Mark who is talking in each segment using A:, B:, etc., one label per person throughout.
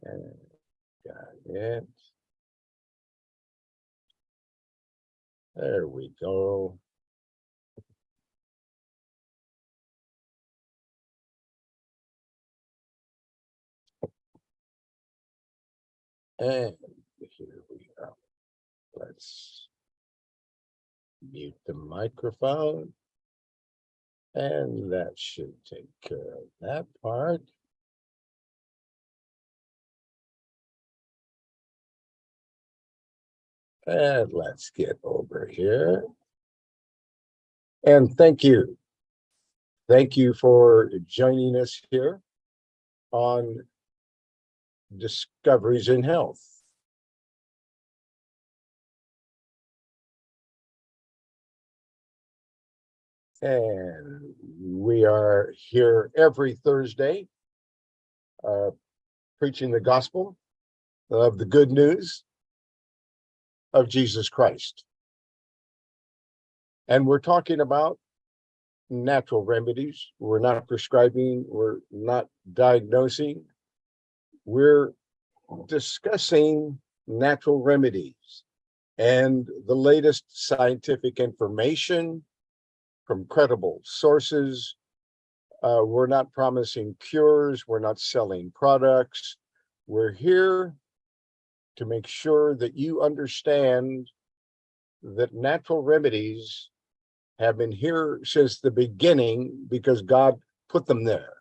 A: And got it. There we go. And here we are. Let's mute the microphone. And that should take care of that part. And let's get over here. And thank you. Thank you for joining us here on Discoveries in Health. And we are here every Thursday preaching the gospel of the good news of Jesus Christ. And we're talking about natural remedies. We're not prescribing, we're not diagnosing. We're discussing natural remedies and the latest scientific information from credible sources. We're not promising cures. We're not selling products. We're here to make sure that you understand that natural remedies have been here since the beginning because God put them there.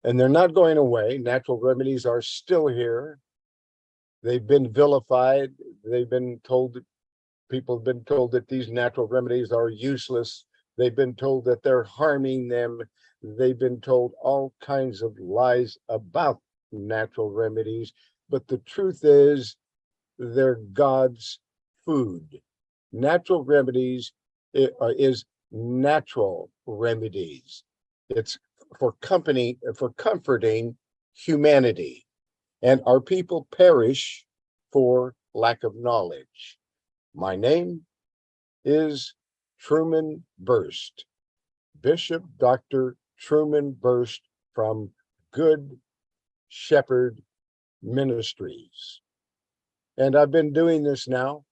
A: And they're not going away. Natural remedies are still here. They've been vilified. They've been told, people have been told that these natural remedies are useless. They've been told that they're harming them. They've been told all kinds of lies about natural remedies. But the truth is, they're God's food. Natural remedies is natural remedies. It's for comforting humanity. And our people perish for lack of knowledge. My name is Truman Berst, Bishop Dr. Truman Berst from Good Shepherd Ministries. And I've been doing this now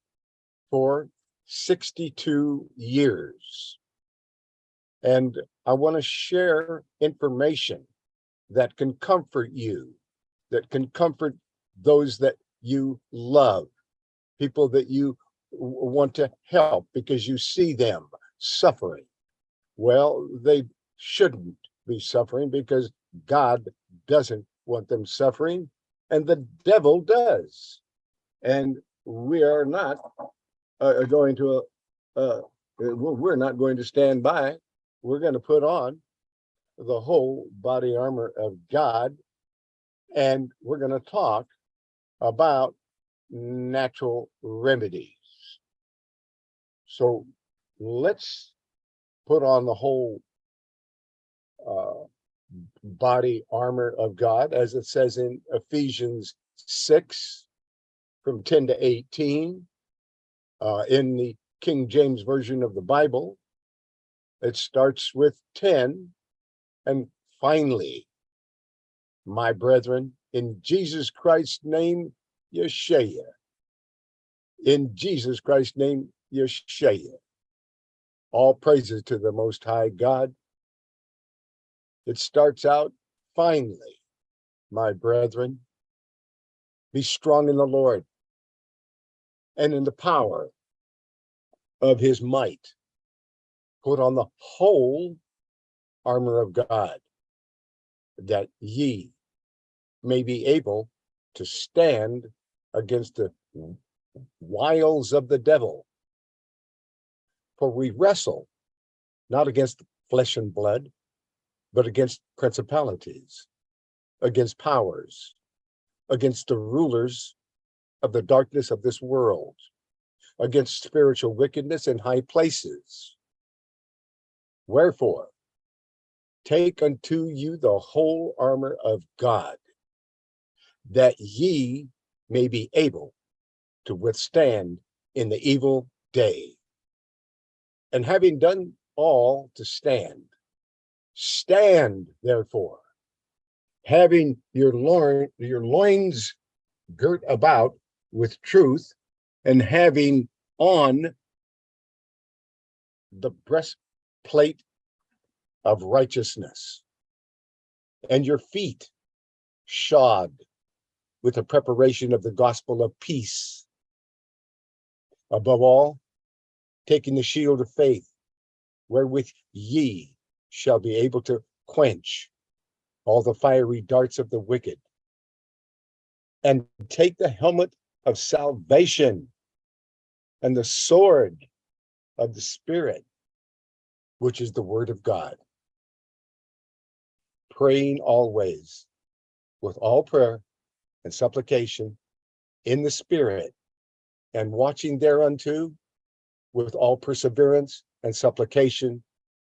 A: for 62 years. And I want to share information that can comfort you, that can comfort those that you love, people that you want to help because you see them suffering. Well, they shouldn't be suffering because God doesn't want them suffering, and the devil does. And we are not going to, we're not going to stand by. We're going to put on the whole body armor of God, and we're going to talk about natural remedies. So let's put on the whole body armor of God, as it says in Ephesians 6 from 10 to 18. In the King James Version of the Bible, it starts with 10. And finally, my brethren, in Jesus Christ's name, Yeshua. In Jesus Christ's name, Yeshua. All praises to the Most High God. It starts out, finally, my brethren, be strong in the Lord and in the power of his might. Put on the whole armor of God, that ye may be able to stand against the wiles of the devil. For we wrestle not against flesh and blood, but against principalities, against powers, against the rulers of the darkness of this world, against spiritual wickedness in high places. Wherefore, take unto you the whole armor of God, that ye may be able to withstand in the evil day. And having done all to stand, stand therefore, having your loins girt about with truth, and having on the breastplate of righteousness, and your feet shod with the preparation of the gospel of peace. Above all, taking the shield of faith, wherewith ye shall be able to quench all the fiery darts of the wicked, and take the helmet of salvation and the sword of the Spirit, which is the word of God, praying always with all prayer and supplication in the Spirit, and watching thereunto with all perseverance and supplication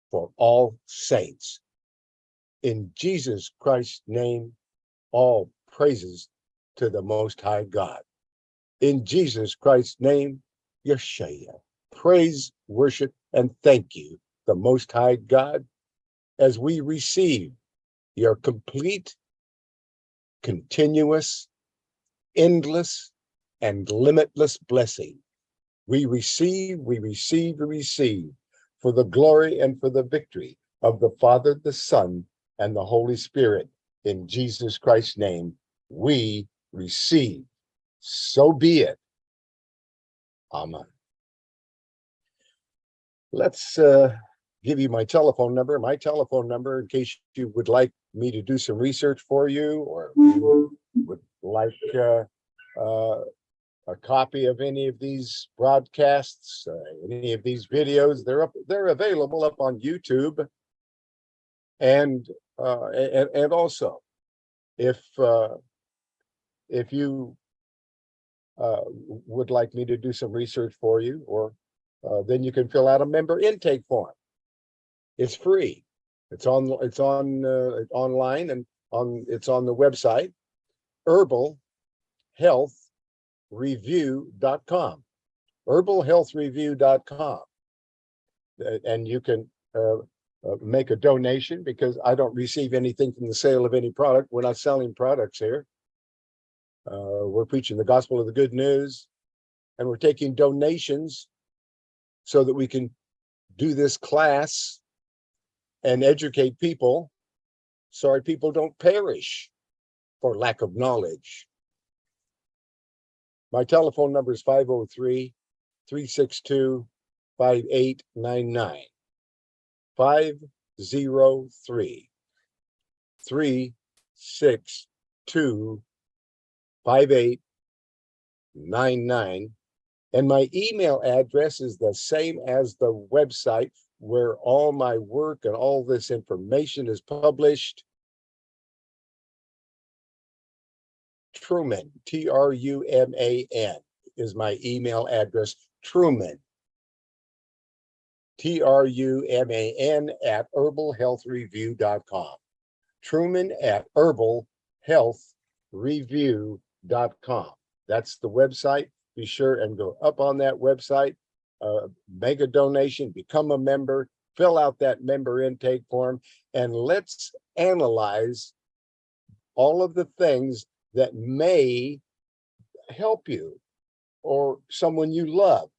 A: for all saints. In Jesus Christ's name, all praises to the Most High God. In Jesus Christ's name, Yeshua, praise, worship, and thank you, the Most High God, as we receive your complete, continuous, endless, and limitless blessing. We receive for the glory and for the victory of the Father, the Son, and the Holy Spirit. In Jesus Christ's name, we receive. So be it. Amen. Let's give you my telephone number. My telephone number, in case you would like me to do some research for you, or you would like a copy of any of these broadcasts, any of these videos. They're available up on YouTube, and also if you would like me to do some research for you, or then you can fill out a member intake form. It's free. It's online, and it's on the website herbalhealthreview.com, herbalhealthreview.com, and you can make a donation, because I don't receive anything from the sale of any product. We're not selling products here. We're preaching the gospel of the good news, and we're taking donations so that we can do this class and educate people, so our people don't perish for lack of knowledge. My telephone number is 503-362-5899. 503-362-5899. And my email address is the same as the website where all my work and all this information is published. Truman, Truman, is my email address. Truman, Truman at herbalhealthreview.com. Truman at herbalhealthreview.com. That's the website. Be sure and go up on that website, make a donation, become a member, fill out that member intake form, and let's analyze all of the things that may help you or someone you love.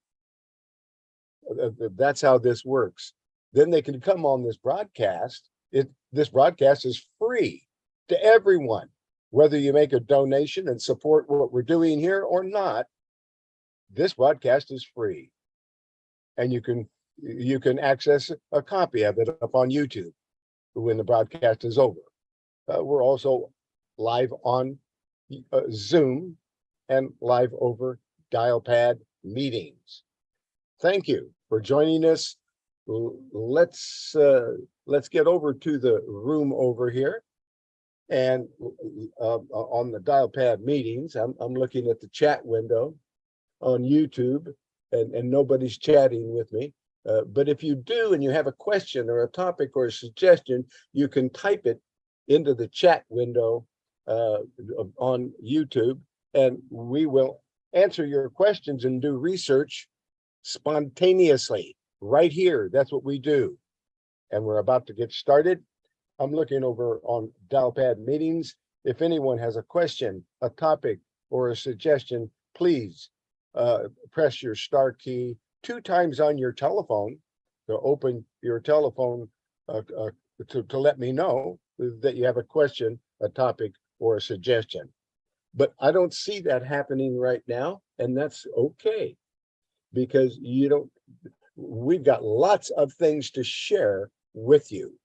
A: That's how this works. Then they can come on this broadcast. This broadcast is free to everyone, whether you make a donation and support what we're doing here or not. This broadcast is free, and you can access a copy of it up on YouTube when the broadcast is over. We're also live on Zoom and live over dial pad meetings. Thank you for joining us. Let's get over to the room over here, and on the dial pad meetings, I'm looking at the chat window on YouTube, and nobody's chatting with me. But if you do, and you have a question or a topic or a suggestion, you can type it into the chat window on YouTube, and we will answer your questions and do research spontaneously right here. That's what we do. And we're about to get started. I'm looking over on Dialpad meetings. If anyone has a question, a topic, or a suggestion, please press your star key 2 times on your telephone to open your telephone to let me know that you have a question, a topic, or a suggestion. But I don't see that happening right now, and that's okay, because we've got lots of things to share with you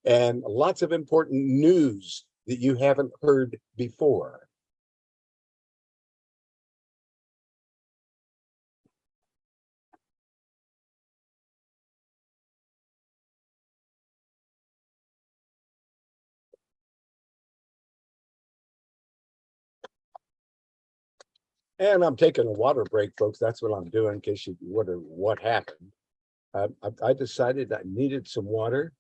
A: and lots of important news that you haven't heard before. And I'm taking a water break, folks. That's what I'm doing in case you wonder what happened. I decided I needed some water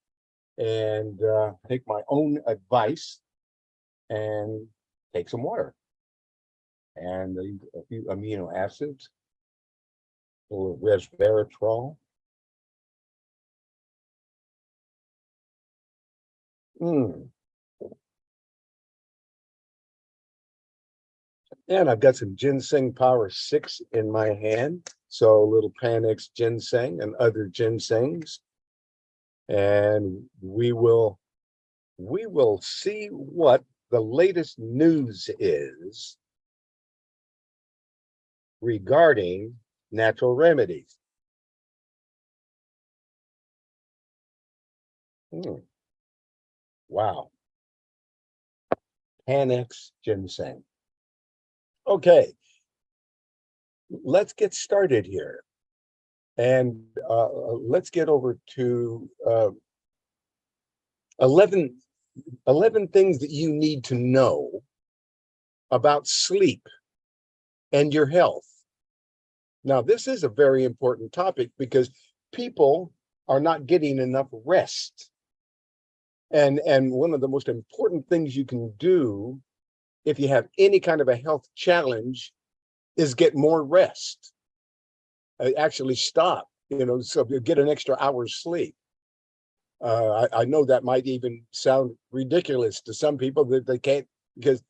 A: and take my own advice and take some water and a few amino acids, a little resveratrol. And I've got some ginseng power 6 in my hand. So little Panax ginseng and other ginsengs. And we will see what the latest news is regarding natural remedies. Wow. Panax ginseng. Okay, let's get started here. And let's get over to 11 things that you need to know about sleep and your health. Now, this is a very important topic because people are not getting enough rest. And one of the most important things you can do if you have any kind of a health challenge is get more rest. Actually stop, so you get an extra hour's sleep. I know that might even sound ridiculous to some people that they can't, because,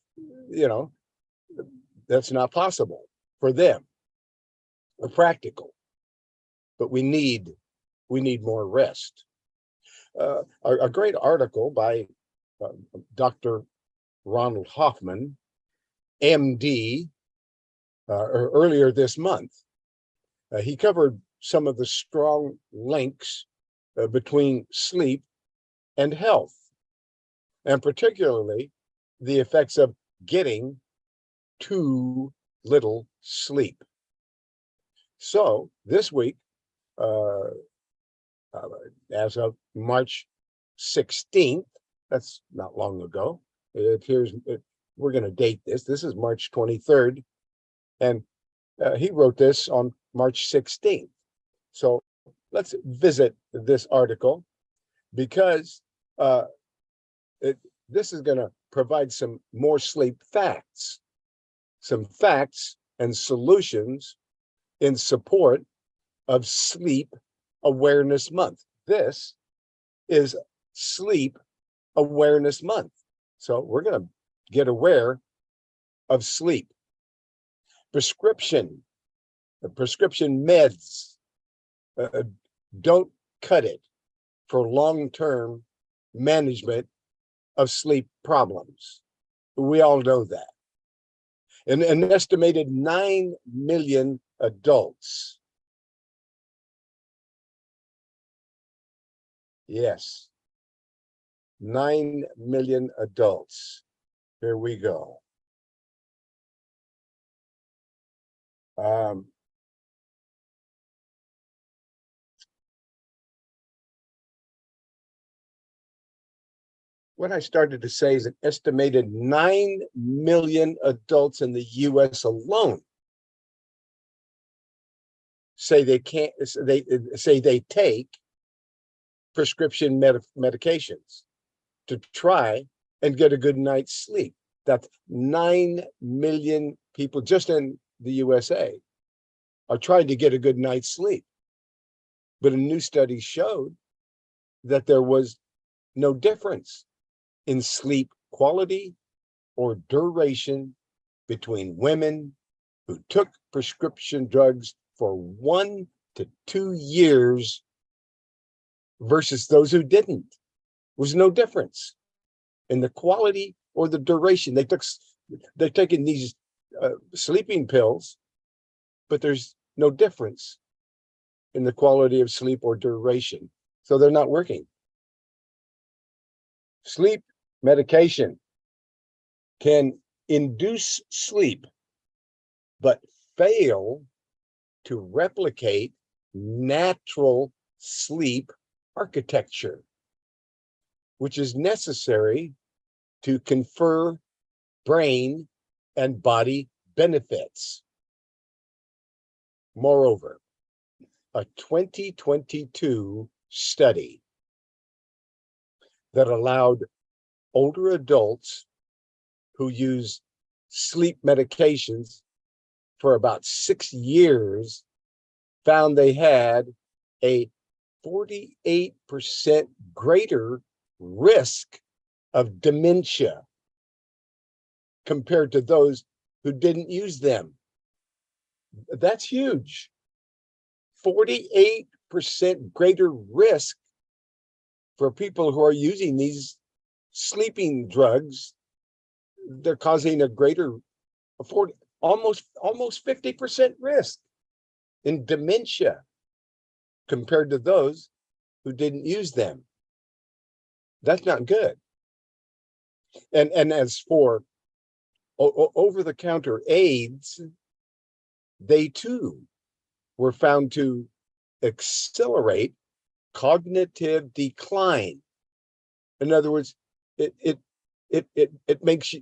A: that's not possible for them or practical, but we need more rest. A great article by Dr. Ronald Hoffman, MD, earlier this month. He covered some of the strong links between sleep and health, and particularly the effects of getting too little sleep. So this week, as of March 16th, that's not long ago, we're going to date this. This is March 23rd, and he wrote this on March 16th. So let's visit this article, because this is going to provide some more sleep facts, some facts and solutions in support of Sleep Awareness Month. This is Sleep Awareness Month. So we're going to get aware of sleep. Prescription meds, don't cut it for long-term management of sleep problems. We all know that. And an estimated 9 million adults. Yes, 9 million adults. Here we go. What I started to say is an estimated 9 million adults in the US alone say they can't, they say they take prescription medications to try and get a good night's sleep. That's 9 million people just in the USA are trying to get a good night's sleep. But a new study showed that there was no difference in sleep quality or duration between women who took prescription drugs for 1 to 2 years versus those who didn't. There was no difference in the quality or the duration. They're taking these sleeping pills, but there's no difference in the quality of sleep or duration. So they're not working. Sleep medication can induce sleep, but fail to replicate natural sleep architecture, which is necessary to confer brain and body benefits. Moreover, a 2022 study that allowed older adults who use sleep medications for about 6 years found they had a 48% greater risk of dementia compared to those who didn't use them. That's huge. 48% greater risk for people who are using these sleeping drugs. They're causing a greater almost 50% risk in dementia compared to those who didn't use them. That's not good. And as for over-the-counter aids, they too were found to accelerate cognitive decline. In other words, it makes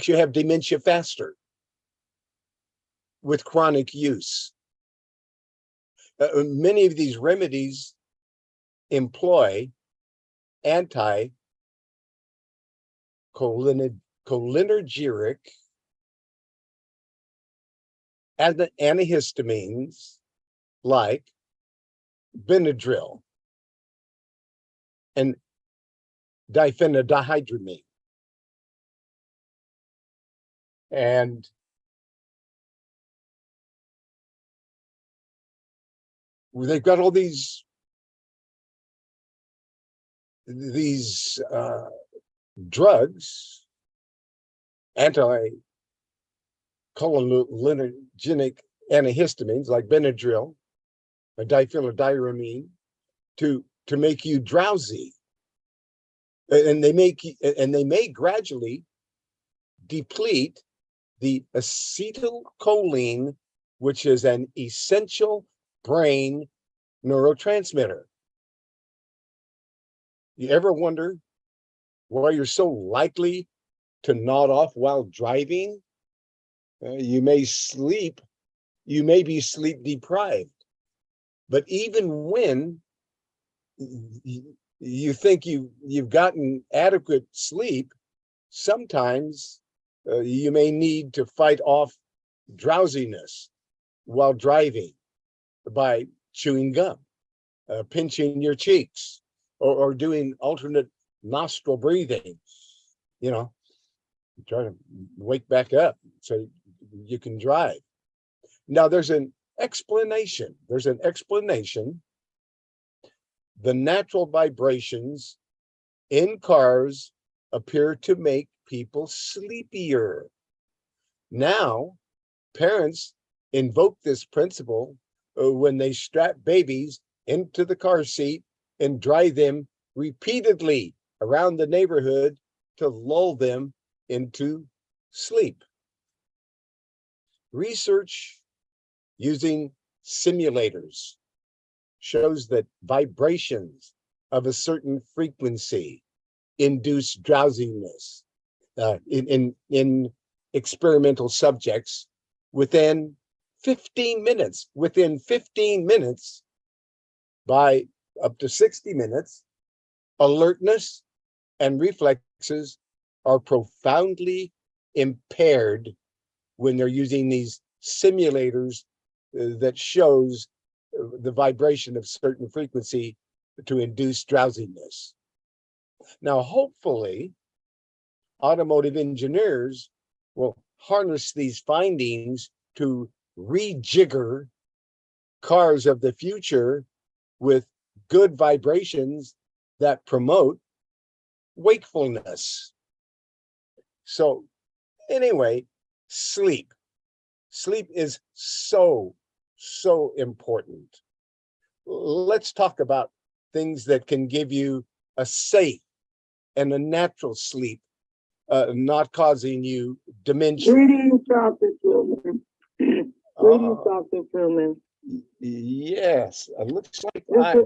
A: you have dementia faster with chronic use. Many of these remedies employ anticholinergic antihistamines like Benadryl and diphenhydramine. And they've got all these drugs, anticholinergic antihistamines like Benadryl or diphenhydramine to make you drowsy, and they may gradually deplete the acetylcholine, which is an essential brain neurotransmitter. You ever wonder why you're so likely to nod off while driving? You may be sleep deprived, but even when you think you've gotten adequate sleep, sometimes you may need to fight off drowsiness while driving by chewing gum, pinching your cheeks, or doing alternate nostril breathing, try to wake back up so you can drive. Now there's an explanation. The natural vibrations in cars appear to make people sleepier. Now, parents invoke this principle when they strap babies into the car seat and drive them repeatedly around the neighborhood to lull them into sleep. Research using simulators shows that vibrations of a certain frequency induce drowsiness in experimental subjects within 15 minutes. Within 15 minutes, by up to 60 minutes, alertness and reflexes are profoundly impaired when they're using these simulators that shows the vibration of certain frequency to induce drowsiness. Now, hopefully, automotive engineers will harness these findings to rejigger cars of the future with good vibrations that promote wakefulness. So anyway, sleep. Sleep is so important. Let's talk about things that can give you a safe and a natural sleep, not causing you dementia.
B: Greetings, Dr. Truman. Greetings, Dr. Truman.
A: Yes, it looks like
B: This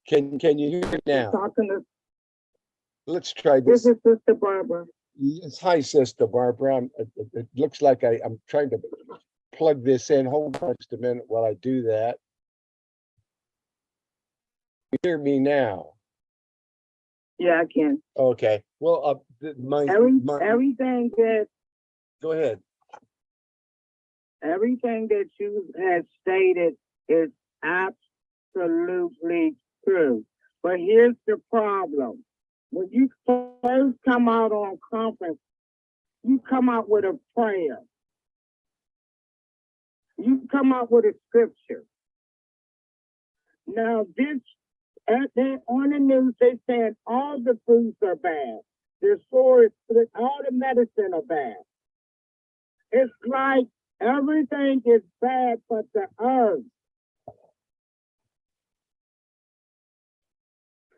A: can you hear me now?
B: talking to,
A: Let's try
B: this
A: this.
B: is Sister Barbara.
A: Yes, hi, Sister Barbara. It looks like I'm trying to plug this in. Hold on just a minute while I do that. You hear me now?
B: Yeah, I can.
A: Okay. Well,
B: Everything that
A: go ahead.
B: everything that you had stated is absolutely true. But here's the problem. When you first come out on conference, you come out with a prayer. You come out with a scripture. Now, on the news, they saying all the foods are bad. All the medicine are bad. It's like everything is bad but the herbs.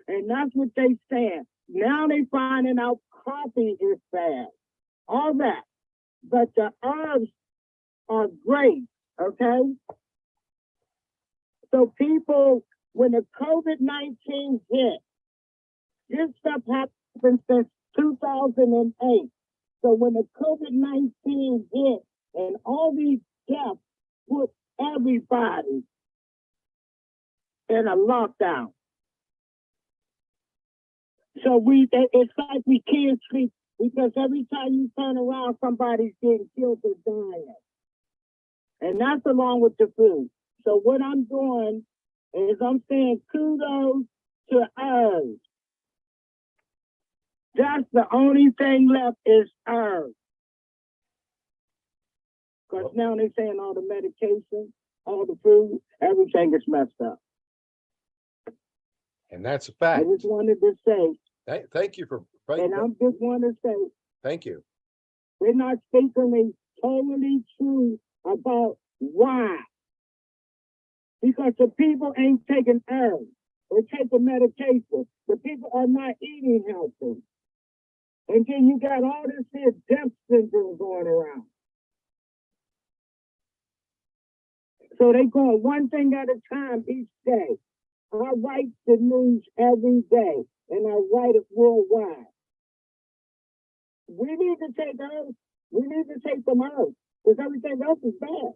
B: And that's what they saying. Now they finding out coffee is bad. All that. But the herbs are great, okay? So people, when the COVID-19 hit, this stuff happened since 2008. So when the COVID-19 hit and all these deaths put everybody in a lockdown. So it's like we can't sleep because every time you turn around, somebody's getting killed or dying. And that's along with the food. So what I'm doing is I'm saying kudos to herbs. That's the only thing left is herbs. Because now they're saying all the medication, all the food, everything is messed up.
A: And that's a fact.
B: I just wanted to say.
A: Thank you for.
B: And I just want to say.
A: Thank you.
B: They're not speaking totally true about why. Because the people ain't taking herbs or taking medication. The people are not eating healthy. And then you got all this here death syndrome going around. So they going one thing at a time each day. I write the news every day, and I write it worldwide. We need to take herbs. We need to take some herbs, because everything else is bad.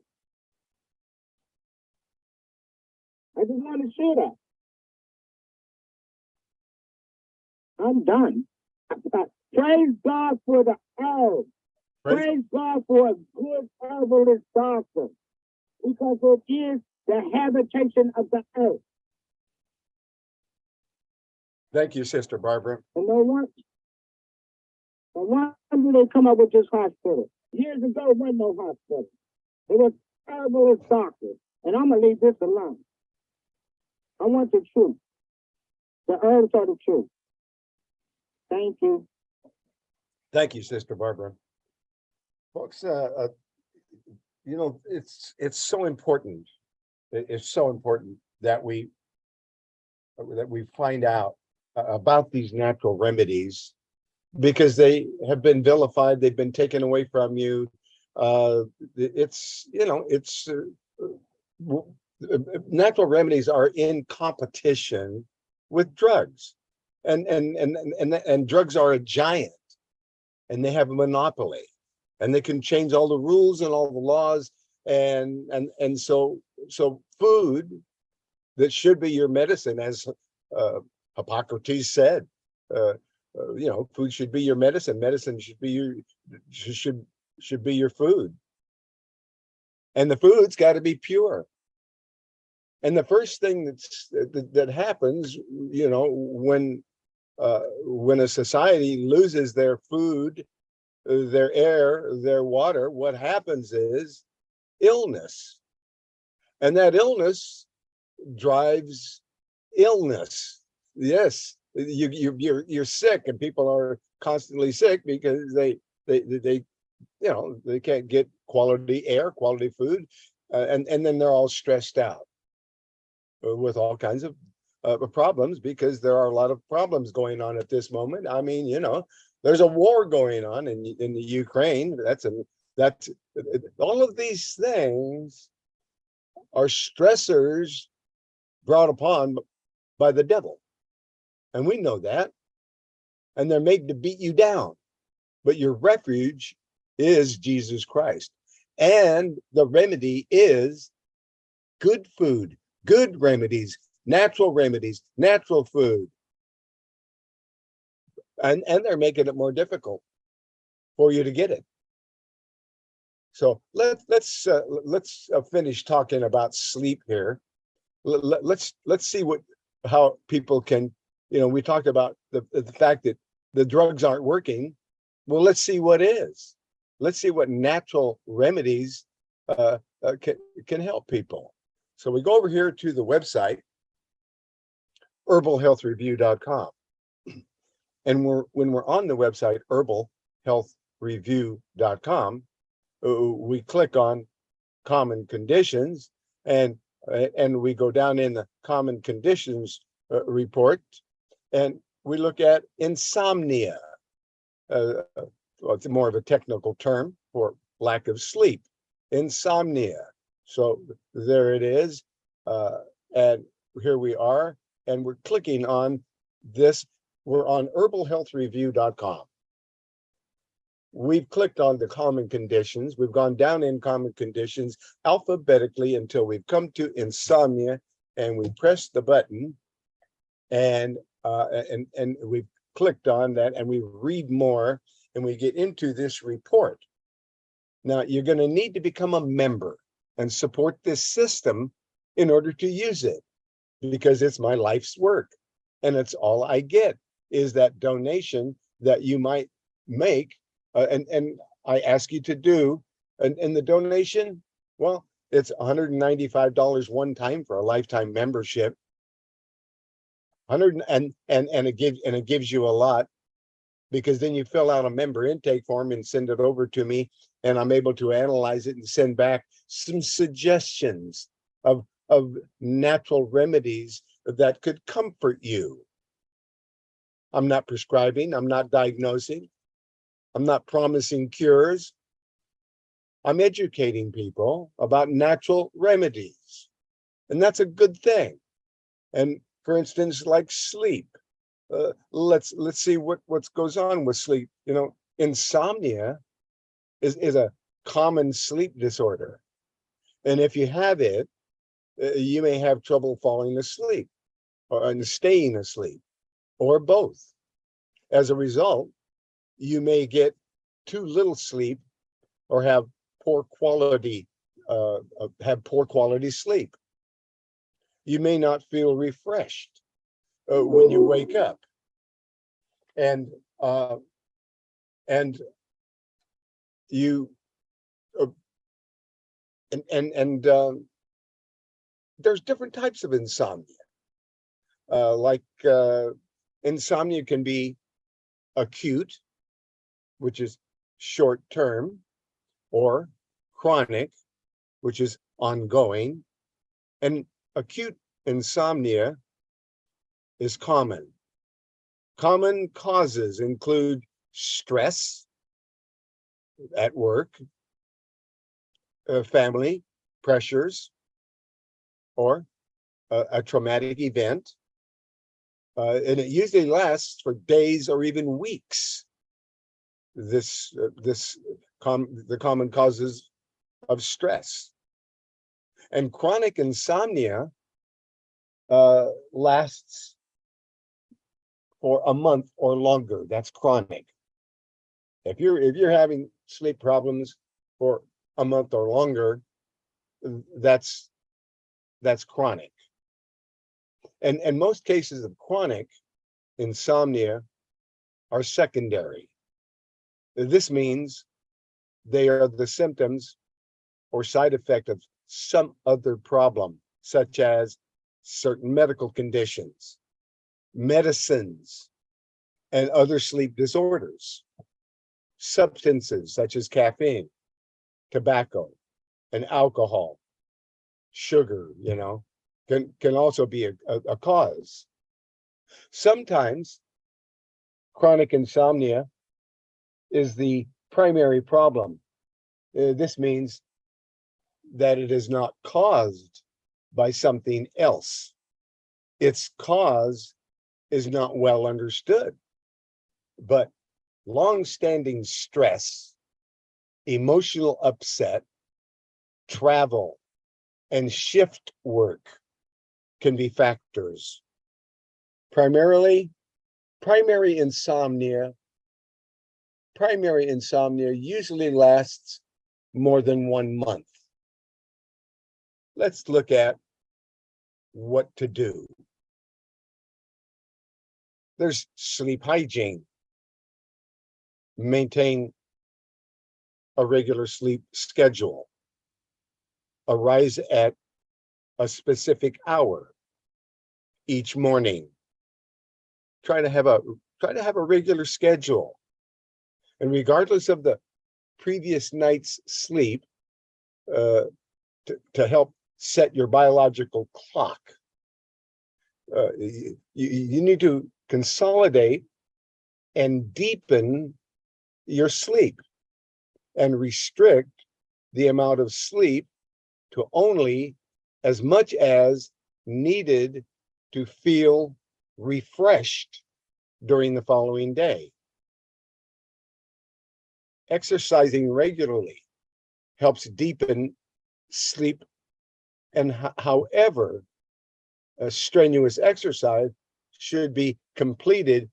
B: I just want to share that. I'm done. Praise God for the herbs. Praise God for a good herbalist doctor, because it is the habitation of the earth.
A: Thank you, Sister Barbara.
B: And no wonder they come up with this hospital. Years ago, there wasn't no hospital. It was herbalist doctors. And I'm going to leave this alone. I want the truth. The herbs are the truth. Thank you.
A: Thank you, Sister Barbara. Folks, it's so important. It's so important that we find out about these natural remedies, because they have been vilified. They've been taken away from you. Natural remedies are in competition with drugs, and drugs are a giant, and they have a monopoly, and they can change all the rules and all the laws, and so food that should be your medicine, as Hippocrates said, food should be your medicine. Medicine should be your food, and the food's got to be pure. And the first thing that happens, when when a society loses their food, their air, their water, what happens is illness. And that illness drives illness. Yes, you're sick, and people are constantly sick because they they can't get quality air, quality food, and then they're all stressed out with all kinds of problems, because there are a lot of problems going on at this moment. I mean, there's a war going on in the Ukraine. That's all of these things are stressors brought upon by the devil. And we know that. And they're made to beat you down. But your refuge is Jesus Christ. And the remedy is good food, good remedies, natural food. And they're making it more difficult for you to get it. So let's finish talking about sleep here. Let's see how people can, we talked about the fact that the drugs aren't working. Well, let's see what is. Let's see what natural remedies can help people. So we go over here to the website, herbalhealthreview.com. And when we're on the website, herbalhealthreview.com, we click on common conditions, and we go down in the common conditions report, and we look at insomnia. Well, it's more of a technical term for lack of sleep, insomnia. So there it is, and here we are, and we're clicking on this. We're on herbalhealthreview.com. We've clicked on the common conditions. We've gone down in common conditions alphabetically until we've come to insomnia, and we press the button, and we've clicked on that, and we read more, and we get into this report. Now, you're going to need to become a member and support this system in order to use it, because it's my life's work, and it's all I get is that donation that you might make. And I ask you to do, and the donation, well, it's $195 one time for a lifetime membership. It gives you a lot, because then you fill out a member intake form and send it over to me, and I'm able to analyze it and send back some suggestions of natural remedies that could comfort you. I'm not prescribing, I'm not diagnosing, I'm not promising cures. I'm educating people about natural remedies, and that's a good thing. And for instance, like sleep, let's see what goes on with sleep. Insomnia is a common sleep disorder, and if you have it, you may have trouble falling asleep and staying asleep, or both. As a result, you may get too little sleep, or have poor quality sleep. You may not feel refreshed when you wake up, and you there's different types of insomnia. Insomnia can be acute, which is short term, or chronic, which is ongoing. And acute insomnia is common. Common causes include stress at work, family pressures, or a traumatic event. And it usually lasts for days or even weeks. The common causes of stress. And chronic insomnia lasts for a month or longer. That's chronic. If you're having sleep problems for a month or longer, that's chronic. And most cases of chronic insomnia are secondary. This means they are the symptoms or side effect of some other problem, such as certain medical conditions, medicines, and other sleep disorders. Substances such as caffeine, tobacco, and alcohol, sugar, can also be a cause. Sometimes chronic insomnia is the primary problem. This means that it is not caused by something else. Its cause is not well understood, but long-standing stress, emotional upset, travel, and shift work can be factors. Primary insomnia usually lasts more than 1 month. Let's look at what to do. There's sleep hygiene. Maintain a regular sleep schedule. Arise at a specific hour each morning. Try to have a regular schedule. And regardless of the previous night's sleep, to help set your biological clock, you need to consolidate and deepen your sleep and restrict the amount of sleep to only as much as needed to feel refreshed during the following day. Exercising regularly helps deepen sleep, and however, a strenuous exercise should be completed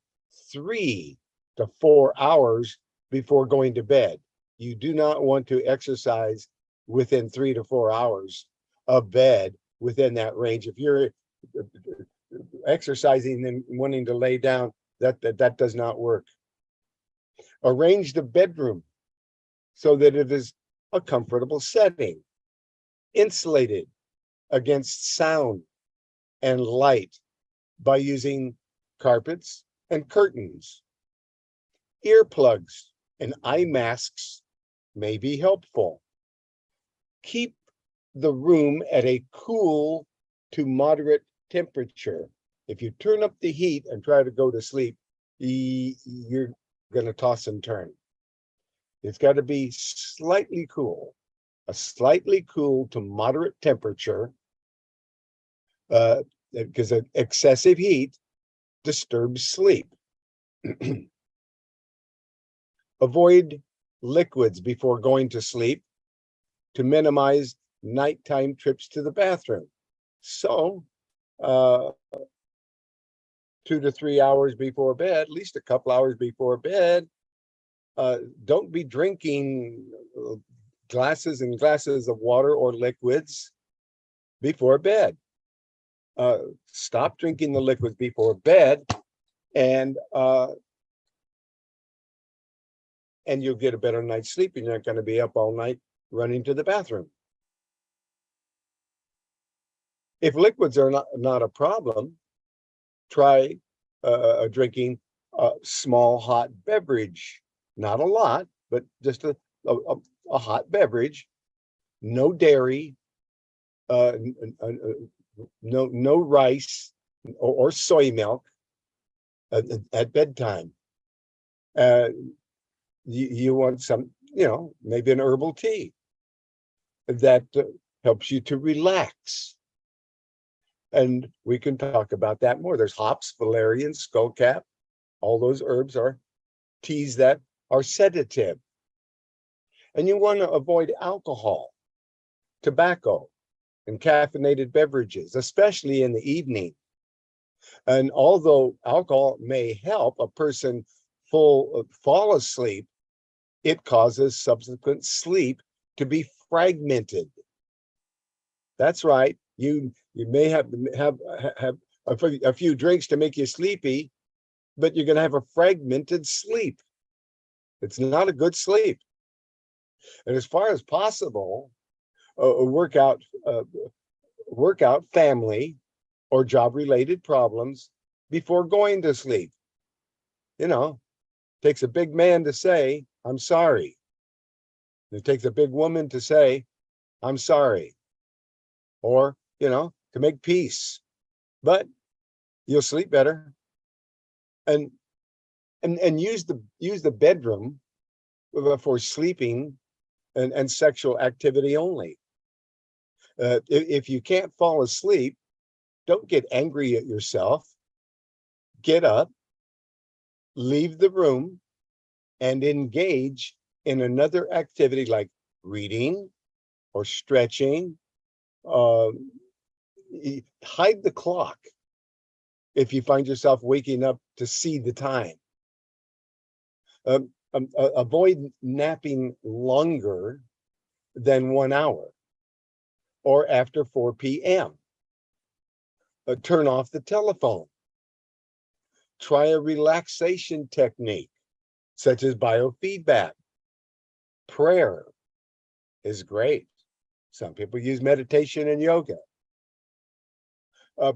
A: 3 to 4 hours before going to bed. You do not want to exercise within 3 to 4 hours of bed within that range. If you're exercising and wanting to lay down, that does not work. Arrange the bedroom so that it is a comfortable setting, insulated against sound and light by using carpets and curtains. Earplugs and eye masks may be helpful. Keep the room at a cool to moderate temperature. If you turn up the heat and try to go to sleep, you're going to toss and turn. It's got to be slightly cool, a slightly cool to moderate temperature, because excessive heat disturbs sleep. Avoid liquids before going to sleep to minimize nighttime trips to the bathroom. So, 2 to 3 hours before bed, at least a couple hours before bed, don't be drinking glasses and glasses of water or liquids before bed. Stop drinking the liquids before bed, and you'll get a better night's sleep, and you're not going to be up all night running to the bathroom. If liquids are not a problem, try drinking a small hot beverage. Not a lot, but just a hot beverage. No dairy, no rice or soy milk at bedtime. You want some, maybe an herbal tea that helps you to relax. And we can talk about that more. There's hops, valerian, skullcap. All those herbs are teas that are sedative. And you want to avoid alcohol, tobacco, and caffeinated beverages, especially in the evening. And although alcohol may help a person fall asleep, it causes subsequent sleep to be fragmented. That's right. You may have a few drinks to make you sleepy, but you're going to have a fragmented sleep. It's not a good sleep. And as far as possible, work out family or job-related problems before going to sleep. You know, takes a big man to say, I'm sorry. It takes a big woman to say, I'm sorry. Or, to make peace. But you'll sleep better. And use the bedroom for sleeping and sexual activity only. If you can't fall asleep, don't get angry at yourself. Get up, leave the room, and engage in another activity like reading or stretching. Hide the clock if you find yourself waking up to see the time. Avoid napping longer than 1 hour or after 4 p.m. Turn off the telephone. Try a relaxation technique, such as biofeedback. Prayer is great. Some people use meditation and yoga.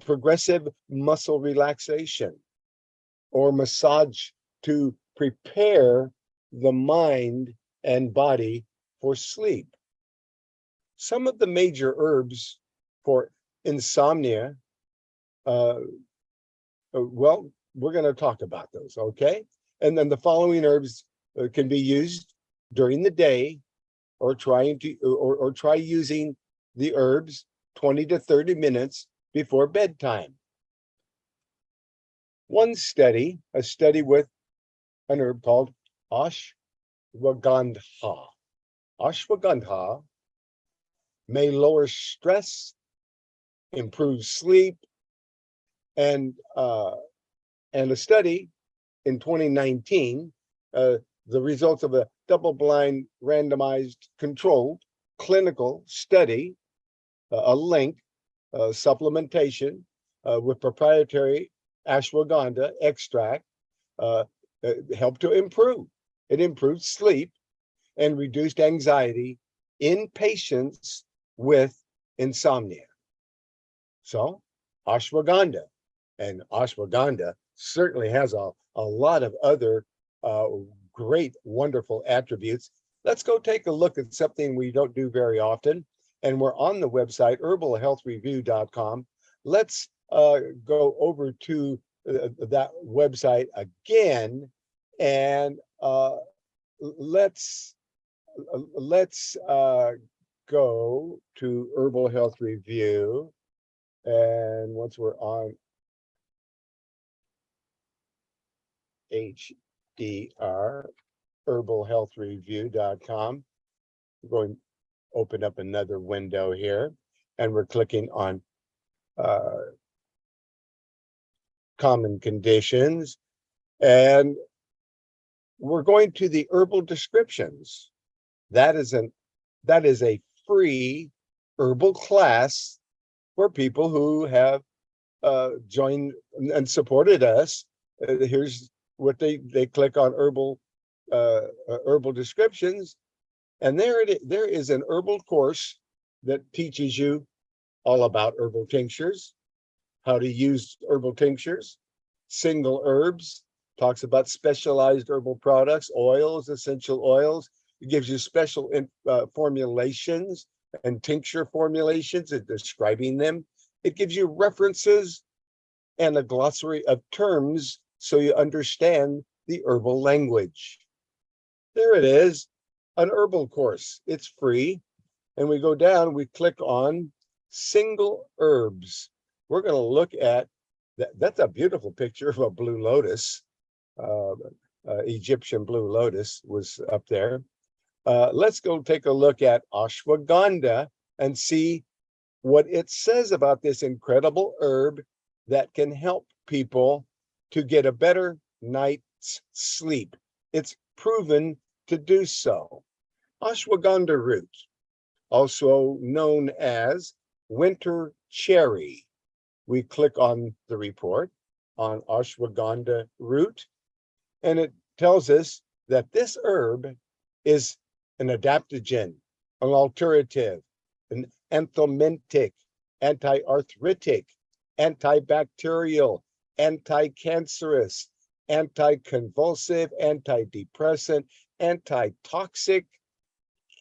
A: Progressive muscle relaxation or massage to prepare the mind and body for sleep. Some of the major herbs for insomnia, well, we're going to talk about those, okay? And then the following herbs can be used during the day, or try using the herbs 20 to 30 minutes before bedtime. A study with an herb called Ashwagandha. Ashwagandha may lower stress, improve sleep, and a study in 2019, the results of a double-blind, randomized, controlled clinical study, a link, supplementation with proprietary ashwagandha extract helped to improve. It improved sleep and reduced anxiety in patients with insomnia. So, ashwagandha. And ashwagandha certainly has a lot of other great, wonderful attributes. Let's go take a look at something we don't do very often. And we're on the website, herbalhealthreview.com. Let's go over to that website again, and let's go to Herbal Health Review. And once we're on HDR, herbalhealthreview.com, we're going to open up another window here, and we're clicking on common conditions, and we're going to the herbal descriptions. That is a free herbal class for people who have joined and supported us. Here's what they click on herbal descriptions, and there is an herbal course that teaches you all about herbal tinctures, how to use herbal tinctures, single herbs, talks about specialized herbal products, oils, essential oils. It gives you special formulations and tincture formulations and describing them. It gives you references and a glossary of terms so you understand the herbal language. There it is, an herbal course. It's free. And we go down, we click on single herbs. We're going to look at that. That's a beautiful picture of a blue lotus. Egyptian blue lotus was up there. Let's go take a look at ashwagandha and see what it says about this incredible herb that can help people to get a better night's sleep. It's proven to do so. Ashwagandha root, also known as winter cherry. We click on the report. on ashwagandha root, and it tells us that this herb is an adaptogen, an alterative, an anthelmintic, anti-arthritic, antibacterial, anti-cancerous, anti-convulsive, antidepressant, antitoxic.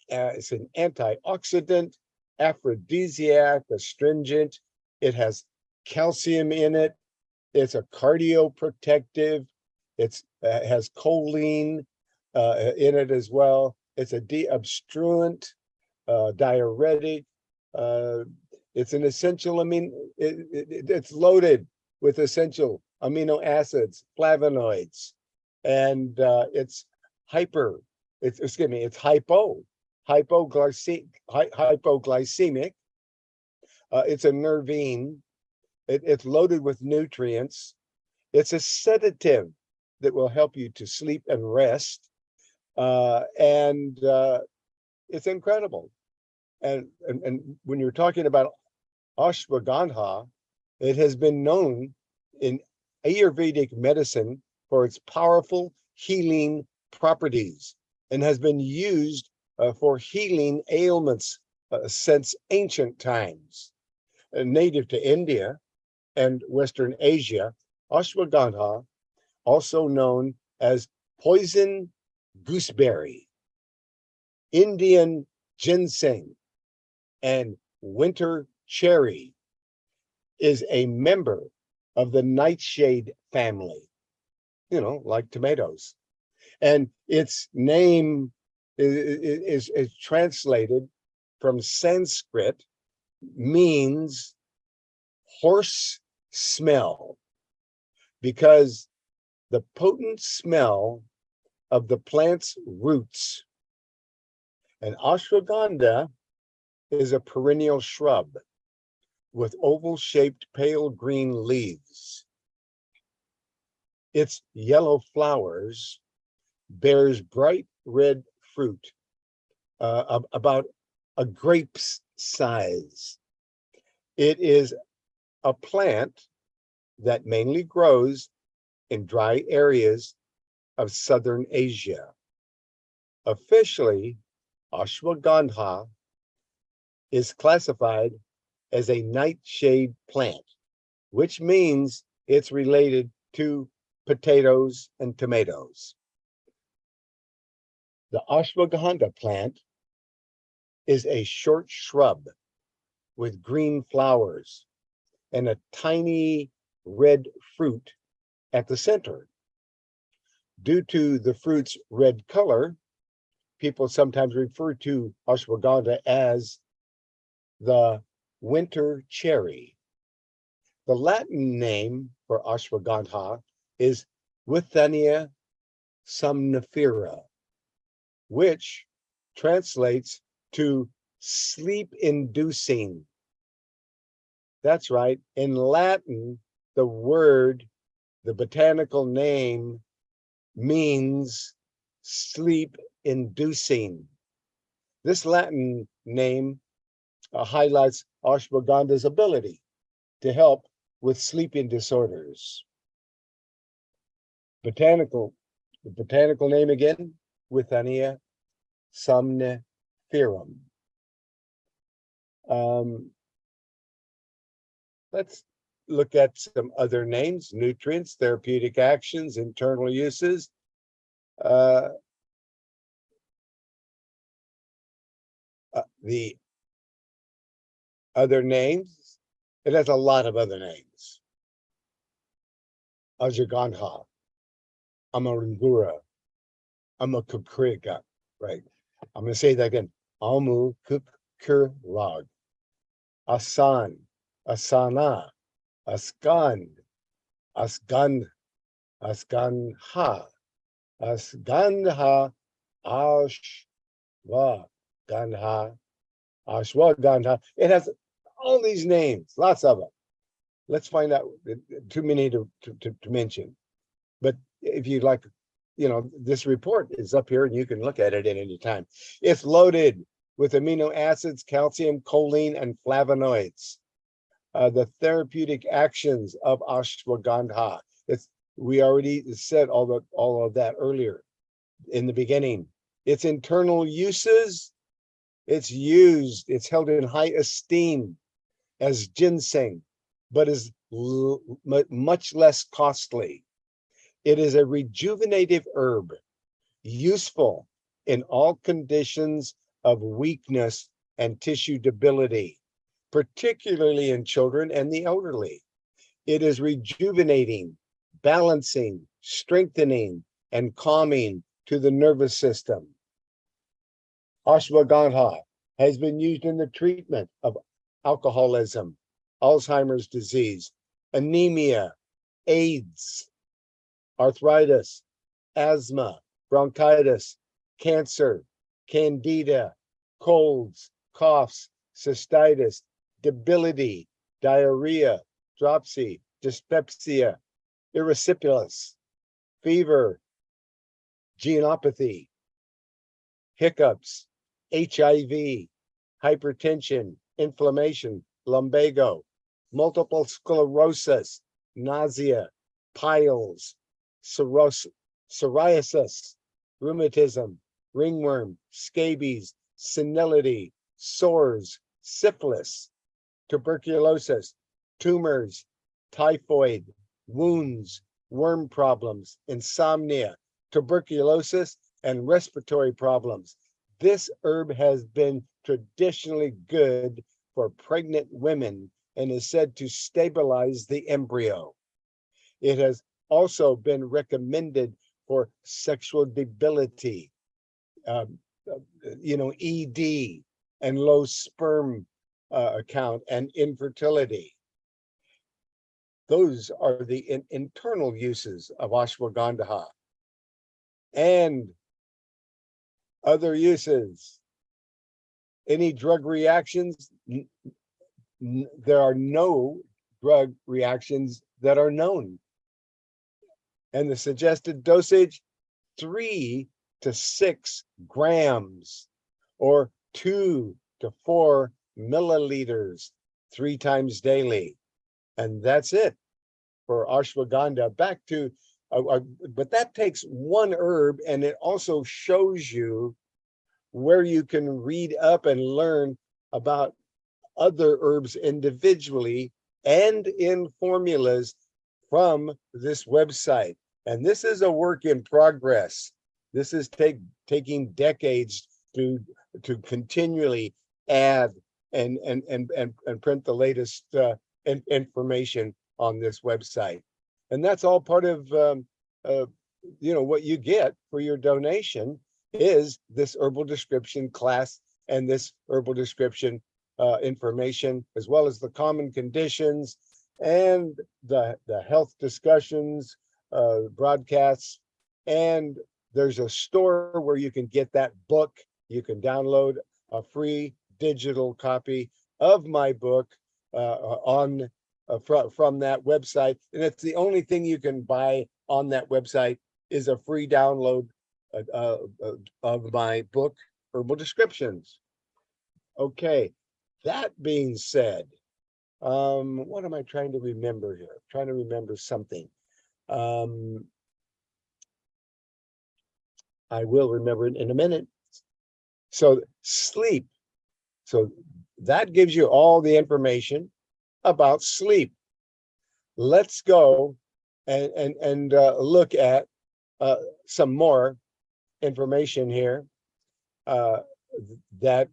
A: It's an antioxidant, aphrodisiac, astringent. It has calcium in it. It's a cardioprotective. It has choline in it as well. It's a deobstruent, diuretic. It's an essential it's loaded with essential amino acids, flavonoids, and it's hypoglycemic. It's a nervine. It's loaded with nutrients. It's a sedative that will help you to sleep and rest. And it's incredible. And when you're talking about ashwagandha, it has been known in Ayurvedic medicine for its powerful healing properties and has been used for healing ailments since ancient times. Native to India and Western Asia, ashwagandha, also known as poison gooseberry, Indian ginseng, and winter cherry, is a member of the nightshade family, like tomatoes. And its name is translated from Sanskrit, means horse smell, because the potent smell of the plant's roots. And ashwagandha is a perennial shrub with oval-shaped pale green leaves. Its yellow flowers bears bright red fruit, about a grape's size. It is a plant that mainly grows in dry areas of Southern Asia. Officially, ashwagandha is classified as a nightshade plant, which means it's related to potatoes and tomatoes. The ashwagandha plant is a short shrub with green flowers and a tiny red fruit at the center. Due to the fruit's red color, people sometimes refer to ashwagandha as the winter cherry. The Latin name for ashwagandha is Withania somnifera, which translates to sleep-inducing. That's right. In Latin, the botanical name means sleep-inducing. This Latin name highlights ashwagandha's ability to help with sleeping disorders. The botanical name again, Withania somniferum. Let's look at some other names: nutrients, therapeutic actions, internal uses. The other names, it has a lot of other names. Ashwagandha, Amarangura, Amakukrika, right? I'm going to say that again. Amu Kukurag, Asan, Asana, Asgand, Asgandha, Asgandha, Ashwagandha. It has all these names, lots of them. Let's find out, too many to mention. But if you'd like, this report is up here and you can look at it at any time. It's loaded with amino acids, calcium, choline, and flavonoids. The therapeutic actions of ashwagandha We already said all of that earlier in the beginning. Its internal uses, it's held in high esteem as ginseng, but is much less costly. It is a rejuvenative herb, useful in all conditions of weakness and tissue debility, particularly in children and the elderly. It is rejuvenating, balancing, strengthening, and calming to the nervous system. Ashwagandha has been used in the treatment of alcoholism, Alzheimer's disease, anemia, AIDS, arthritis, asthma, bronchitis, cancer, candida, colds, coughs, cystitis, debility, diarrhea, dropsy, dyspepsia, erysipelas, fever, genopathy, hiccups, HIV, hypertension, inflammation, lumbago, multiple sclerosis, nausea, piles, psoriasis, rheumatism, ringworm, scabies, senility, sores, syphilis, tuberculosis, tumors, typhoid, wounds, worm problems, insomnia, tuberculosis, and respiratory problems. This herb has been traditionally good for pregnant women and is said to stabilize the embryo. It has also been recommended for sexual debility, ED, and low sperm count and infertility. Those are the internal uses of ashwagandha. And other uses. Any drug reactions? There are no drug reactions that are known. And the suggested dosage, 3 to 6 grams or 2 to 4 milliliters 3 times daily. And that's it for ashwagandha. Back to, but that takes one herb, and it also shows you where you can read up and learn about other herbs individually and in formulas from this website. And this is a work in progress. This is taking decades to continually add and print the latest information on this website. And that's all part of what you get for your donation is this herbal description class and this herbal description information, as well as the common conditions and the health discussions, broadcasts. And there's a store where you can get that book. You can download a free digital copy of my book from that website. And it's the only thing you can buy on that website is a free download of my book, Herbal Descriptions. Okay, that being said, what am I trying to remember here? I'm trying to remember something. I will remember it in a minute. So sleep. So that gives you all the information about sleep. Let's go and look at some more information here. That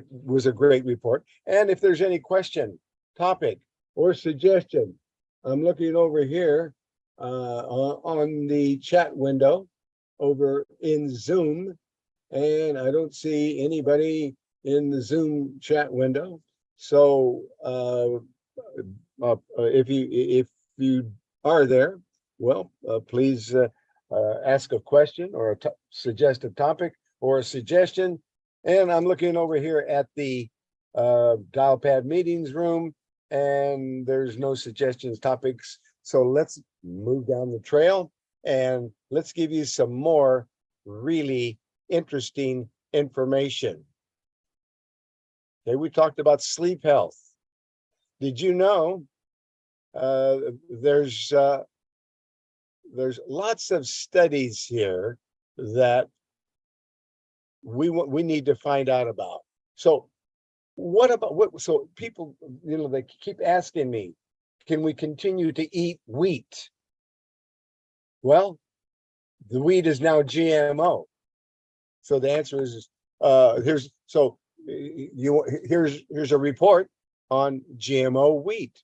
A: was a great report. And if there's any question, topic, or suggestion, I'm looking over here on the chat window over in Zoom, and I don't see anybody in the Zoom chat window. So if you are there, well, please ask a question or suggest a topic or a suggestion. And I'm looking over here at the dial pad meetings room, and there's no suggestions, topics. So let's move down the trail and let's give you some more really interesting information. Okay, we talked about sleep health. Did you know there's lots of studies here that we need to find out about. So what about what? So people, they keep asking me, can we continue to eat wheat? Well, the wheat is now GMO. So the answer is here's a report on GMO wheat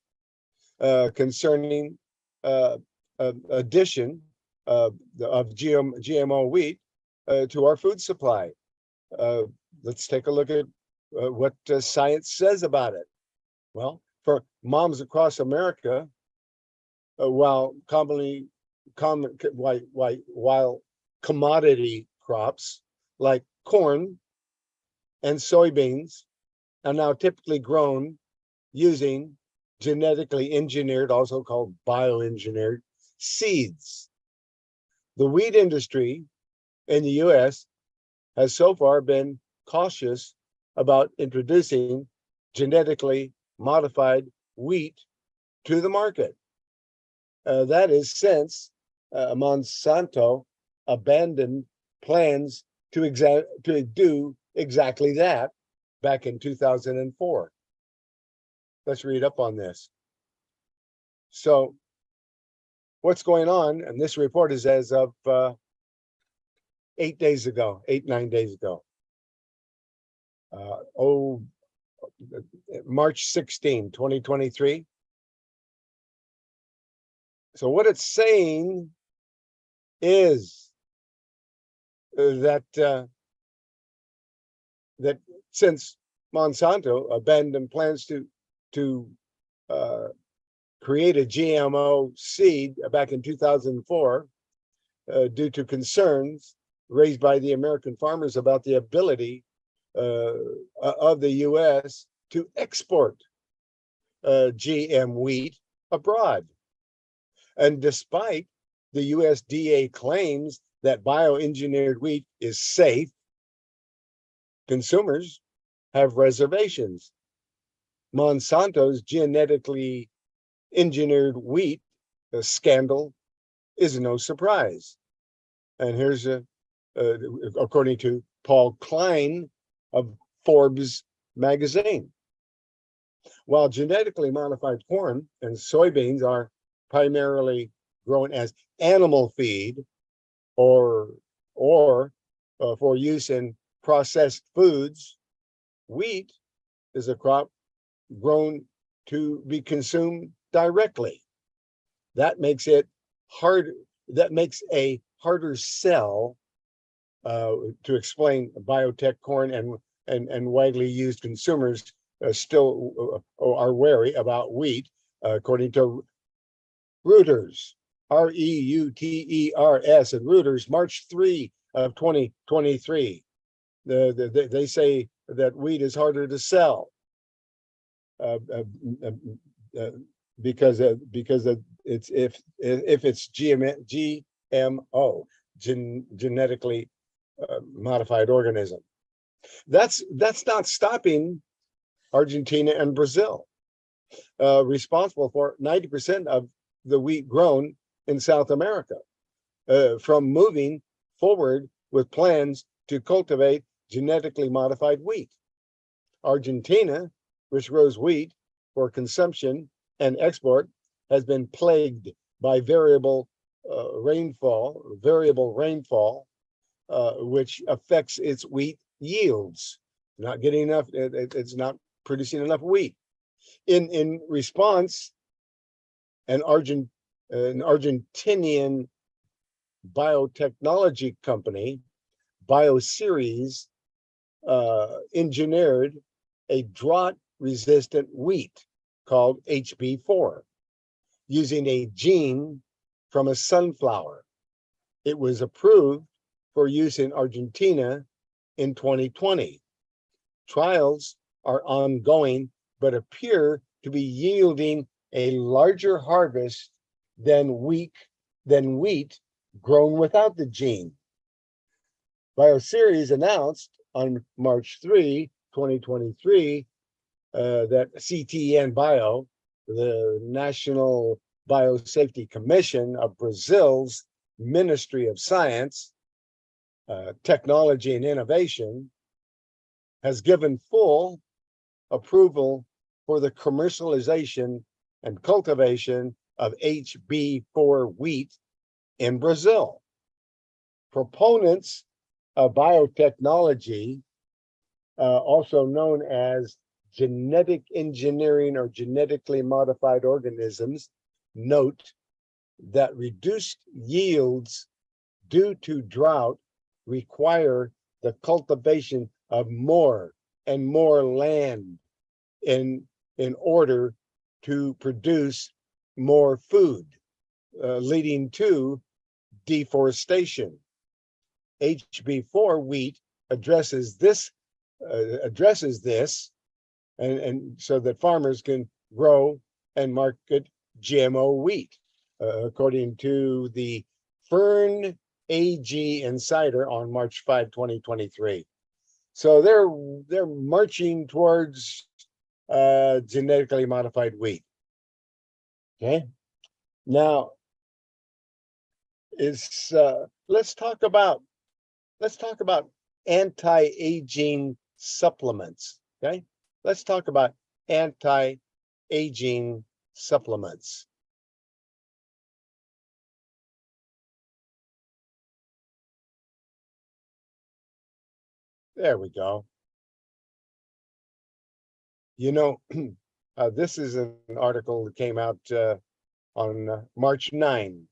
A: concerning addition of GMO wheat to our food supply. Let's take a look at what science says about it. Well, for moms across America, while commodity crops like corn and soybeans are now typically grown using genetically engineered, also called bioengineered seeds. The wheat industry in the US has so far been cautious about introducing genetically modified wheat to the market. That is since Monsanto abandoned plans to do exactly that back in 2004. Let's read up on this. So what's going on? And this report is as of 9 days ago. March 16, 2023. So what it's saying is that since Monsanto abandoned plans to create a GMO seed back in 2004 due to concerns raised by the American farmers about the ability of the US to export GM wheat abroad. And despite the USDA claims that bioengineered wheat is safe, consumers have reservations. Monsanto's genetically engineered wheat scandal is no surprise. And here's according to Paul Klein of Forbes magazine. While genetically modified corn and soybeans are primarily grown as animal feed or for use in processed foods, wheat is a crop grown to be consumed directly. That makes it hard. That makes a harder sell to explain biotech corn, and widely used consumers still are wary about wheat, according to Reuters, Reuters, and Reuters, March 3 of 2023. They say that wheat is harder to sell because it's if it's GMO, genetically modified organism. That's not stopping Argentina and Brazil, responsible for 90% of the wheat grown in South America, from moving forward with plans to cultivate genetically modified wheat. Argentina, which grows wheat for consumption and export, has been plagued by variable rainfall, which affects its wheat yields. Not getting enough, it's not producing enough wheat. In response, an Argentinian biotechnology company, Bioceres, engineered a drought-resistant wheat called HB4 using a gene from a sunflower. It was approved for use in Argentina in 2020. Trials are ongoing, but appear to be yielding a larger harvest than wheat grown without the gene. Bioceres announced on March 3, 2023, that CTN Bio the National Biosafety Commission of Brazil's Ministry of Science, Technology and Innovation has given full approval for the commercialization and cultivation of HB4 wheat in Brazil. Proponents of biotechnology, also known as genetic engineering or genetically modified organisms, note that reduced yields due to drought require the cultivation of more and more land in order to produce more food, leading to deforestation. HB4 wheat addresses this, and so that farmers can grow and market GMO wheat, according to the Fern AG Insider on March 5, 2023. So they're marching towards genetically modified wheat. Okay, now let's talk about anti-aging supplements. Okay, let's talk about anti-aging supplements. There we go. You know, this is an article that came out on March 9,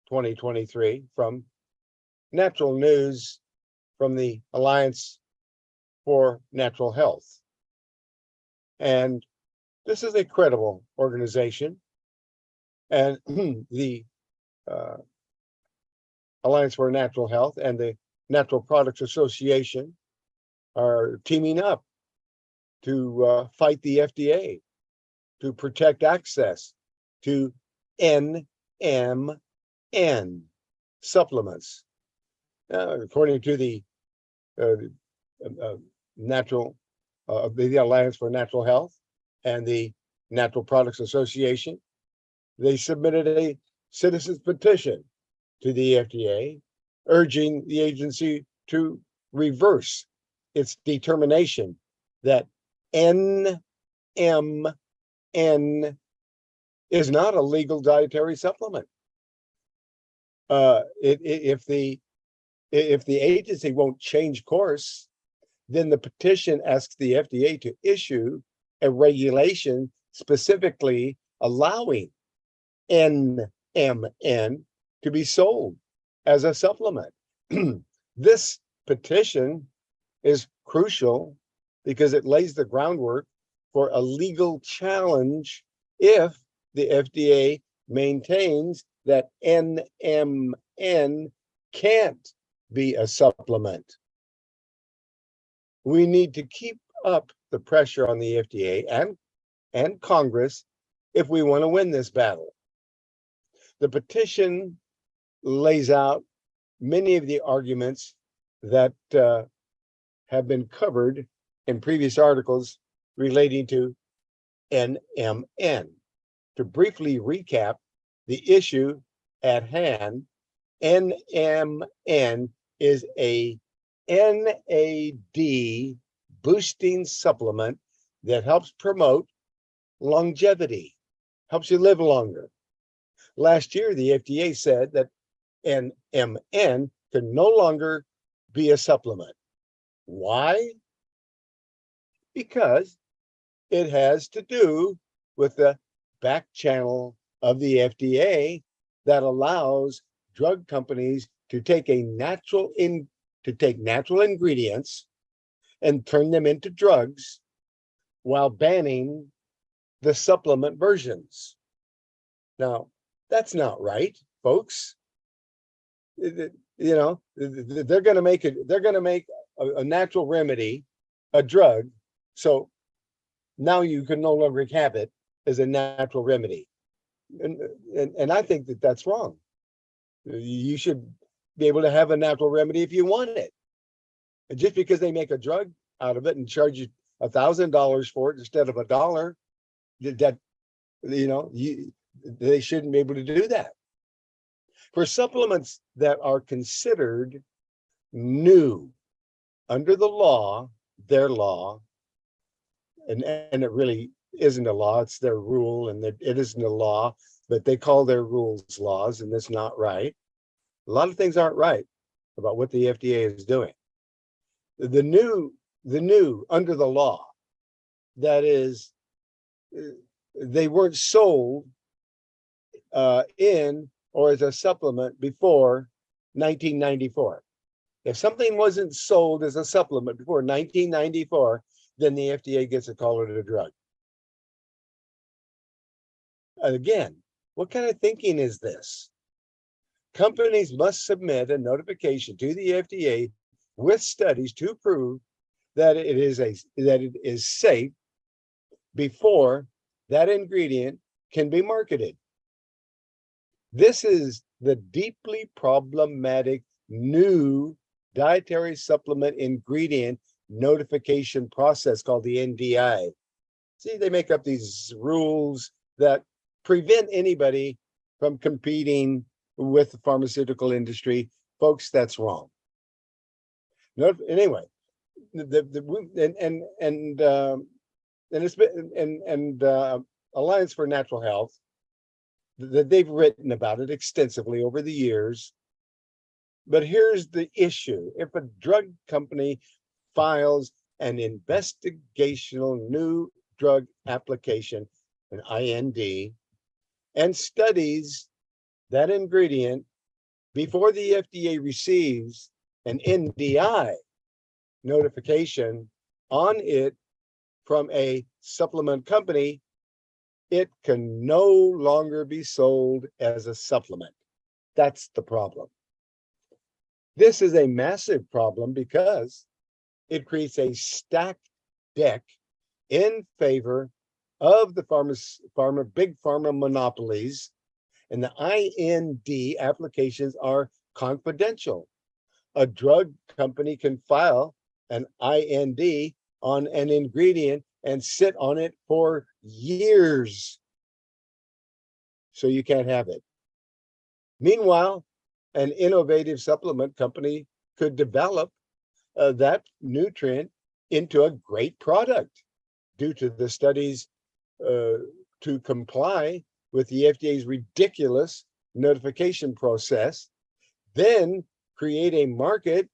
A: 2023 from Natural News from the Alliance for Natural Health. And this is a credible organization. And the Alliance for Natural Health and the Natural Products Association are teaming up to fight the FDA, to protect access to NMN supplements. According to the the Alliance for Natural Health and the Natural Products Association, they submitted a citizens petition to the FDA, urging the agency to reverse its determination that NMN is not a legal dietary supplement. If the agency won't change course, then the petition asks the FDA to issue a regulation specifically allowing NMN to be sold as a supplement. This petition is crucial because it lays the groundwork for a legal challenge if the FDA maintains that NMN can't be a supplement. We need to keep up the pressure on the FDA and Congress if we want to win this battle. The petition lays out many of the arguments that have been covered in previous articles relating to NMN. To briefly recap the issue at hand, NMN is a NAD boosting supplement that helps promote longevity, helps you live longer. Last year, the FDA said that NMN can no longer be a supplement. Why? Because it has to do with the back channel of the FDA that allows drug companies to take natural ingredients and turn them into drugs while banning the supplement versions. Now, that's not right, folks. You know, they're going to make a natural remedy a drug, so now you can no longer have it as a natural remedy, and I think that that's wrong. You should be able to have a natural remedy if you want it. And just because they make a drug out of it and charge you $1,000 for it instead of $1, they shouldn't be able to do that. For supplements that are considered new under the law, their law, and it really isn't a law, it's their rule, and it isn't a law, but they call their rules laws, and that's not right. A lot of things aren't right about what the FDA is doing. The new under the law, that is, they weren't sold in or as a supplement before 1994. If something wasn't sold as a supplement before 1994, then the FDA gets to call it a drug. Again, what kind of thinking is this? Companies must submit a notification to the FDA with studies to prove that it is safe before that ingredient can be marketed. This is the deeply problematic new dietary supplement ingredient notification process called the NDI. See, they make up these rules that prevent anybody from competing with the pharmaceutical industry. Folks, that's wrong. No, anyway, Alliance for Natural Health, that they've written about it extensively over the years. But here's the issue. If a drug company files an investigational new drug application, an IND, and studies that ingredient before the FDA receives an NDI notification on it from a supplement company, it can no longer be sold as a supplement. That's the problem. This is a massive problem because it creates a stacked deck in favor of the big pharma monopolies, and the IND applications are confidential. A drug company can file an IND on an ingredient and sit on it for years. So you can't have it. Meanwhile, an innovative supplement company could develop that nutrient into a great product due to the studies to comply with the FDA's ridiculous notification process, then create a market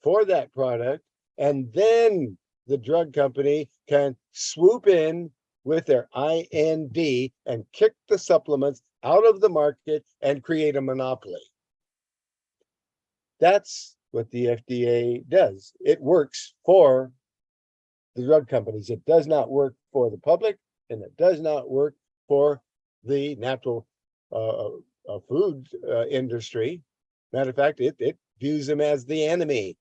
A: for that product, and then the drug company can swoop in with their IND and kick the supplements out of the market and create a monopoly. That's what the FDA does. It works for the drug companies. It does not work for the public, and it does not work for the natural food industry. Matter of fact, it views them as the enemy.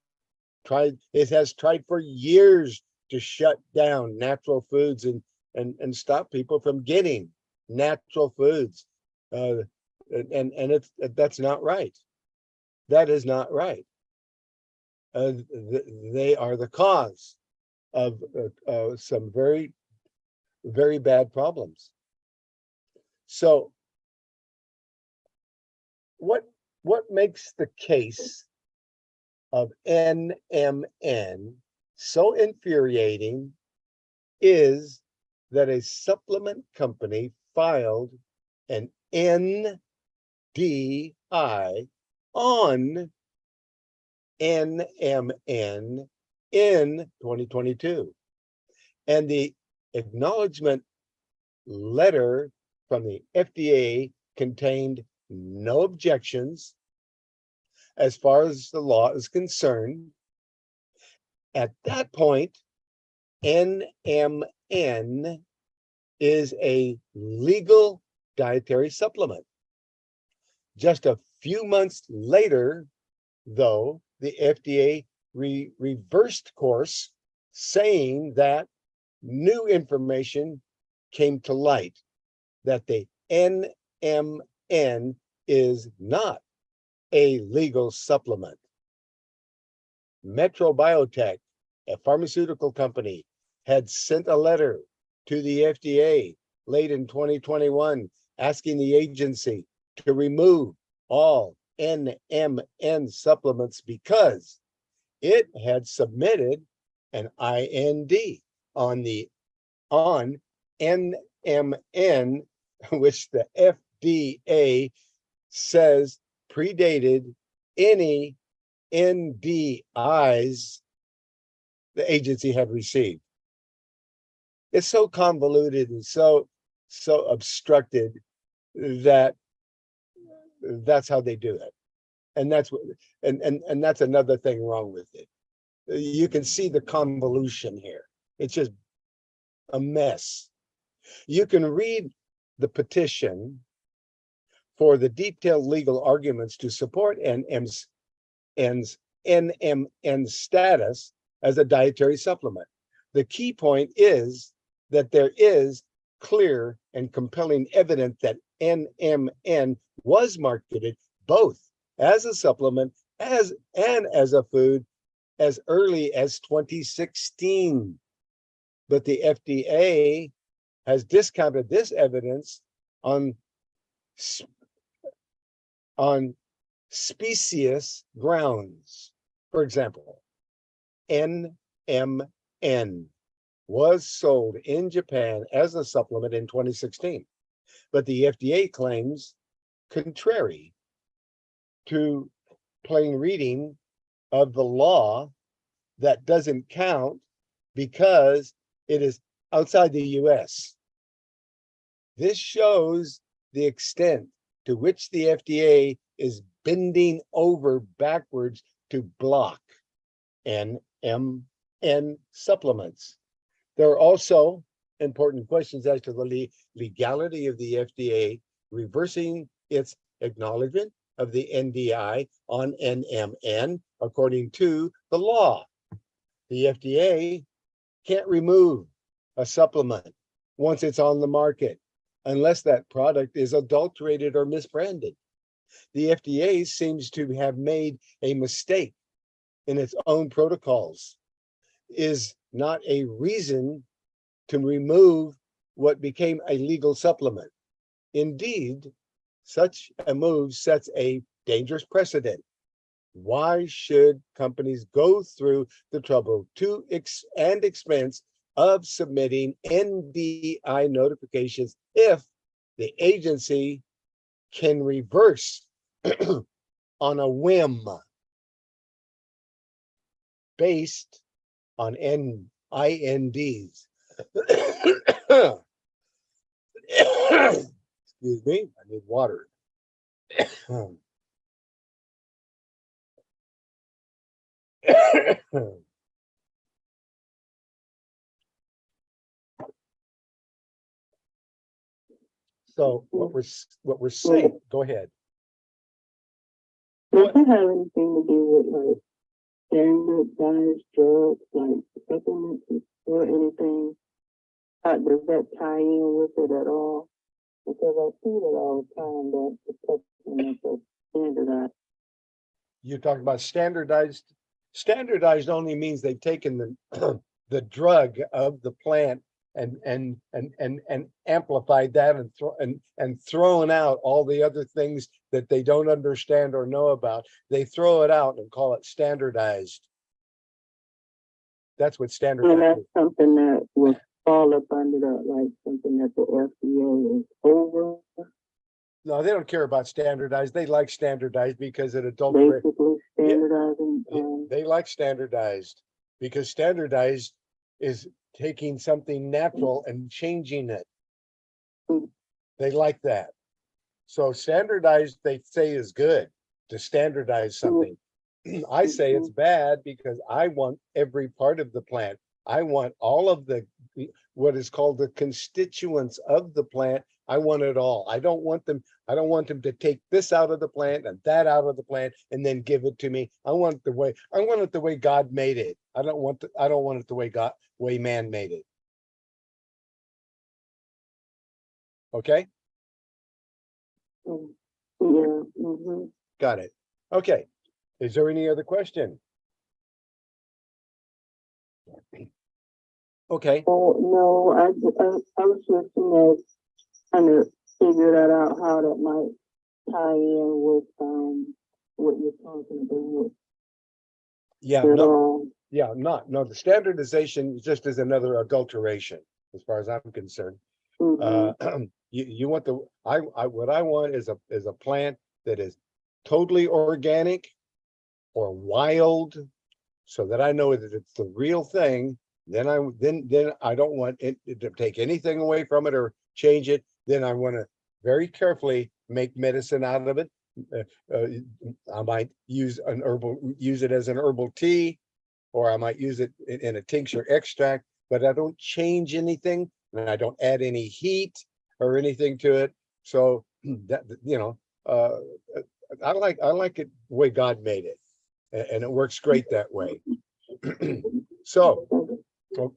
A: It has tried for years to shut down natural foods and stop people from getting natural foods. That's not right. That is not right. They are the cause of some very, very bad problems. So what makes the case of NMN so infuriating is that a supplement company filed an NDI on NMN in 2022. And the acknowledgement letter from the FDA contained no objections as far as the law is concerned. At that point, NMN is a legal dietary supplement. Just a few months later, though, the FDA reversed course, saying that new information came to light that the NMN is not a legal supplement. Metro Biotech, a pharmaceutical company, had sent a letter to the FDA late in 2021 asking the agency to remove all NMN supplements because it had submitted an IND on NMN, which the FDA says predated any NDIs the agency had received. It's so convoluted and so obstructed that that's how they do it. And that's what and that's another thing wrong with it. You can see the convolution here. It's just a mess. You can read the petition for the detailed legal arguments to support NMN's status as a dietary supplement. The key point is that there is clear and compelling evidence that NMN was marketed both as a supplement and as a food as early as 2016. But the FDA has discounted this evidence on specious grounds. For example, NMN was sold in Japan as a supplement in 2016, but the FDA claims, contrary to plain reading of the law, that doesn't count because it is outside the US. This shows the extent to which the FDA is bending over backwards to block NMN supplements. There are also important questions as to the legality of the FDA reversing its acknowledgement of the NDI on NMN according to the law. The FDA can't remove a supplement once it's on the market unless that product is adulterated or misbranded. The FDA seems to have made a mistake in its own protocols, is not a reason to remove what became a legal supplement. Indeed, such a move sets a dangerous precedent. Why should companies go through the trouble and expense of submitting NDI notifications if the agency can reverse on a whim based on INDs? Excuse me, I need water. So what we're saying, go ahead.
B: Does it have anything to do with like standardized drugs, like supplements or anything? Does that tie in with it at all? Because I see it all the time that the supplements are standardized.
A: You're talking about standardized. Standardized only means they've taken the the drug of the plant and amplified that and thrown out all the other things that they don't understand or know about. They throw it out and call it standardized. That's what standardized
B: And that's
A: is.
B: something that will fall up under that, like something that the FDA is over.
A: No, they don't care about standardized. They like standardized because it adulterates.
B: Basically standardizing.
A: They like standardized because standardized is taking something natural and changing it. They like that. So standardized, they say, is good to standardize something. I say it's bad because I want every part of the plant. I want all of the what is called the constituents of the plant. I want it all. I don't want them to take this out of the plant and that out of the plant and then give it to me. I want it the way God made it. I don't want it the way man made it. Okay?
B: Yeah.
A: Got it. Okay. Is there any other question? Okay.
B: Oh no, I was listening trying to figure that out, how that might tie in with what you're talking about.
A: Yeah,
B: But,
A: no, yeah, no, the standardization just is another adulteration, as far as I'm concerned. You want what I want is a plant that is totally organic or wild, so that I know that it's the real thing. Then I don't want it to take anything away from it or change it. Then I want to very carefully make medicine out of it. I might use it as an herbal tea, or I might use it in a tincture extract, but I don't change anything and I don't add any heat or anything to it. So that, I like it the way God made it, and it works great that way. So,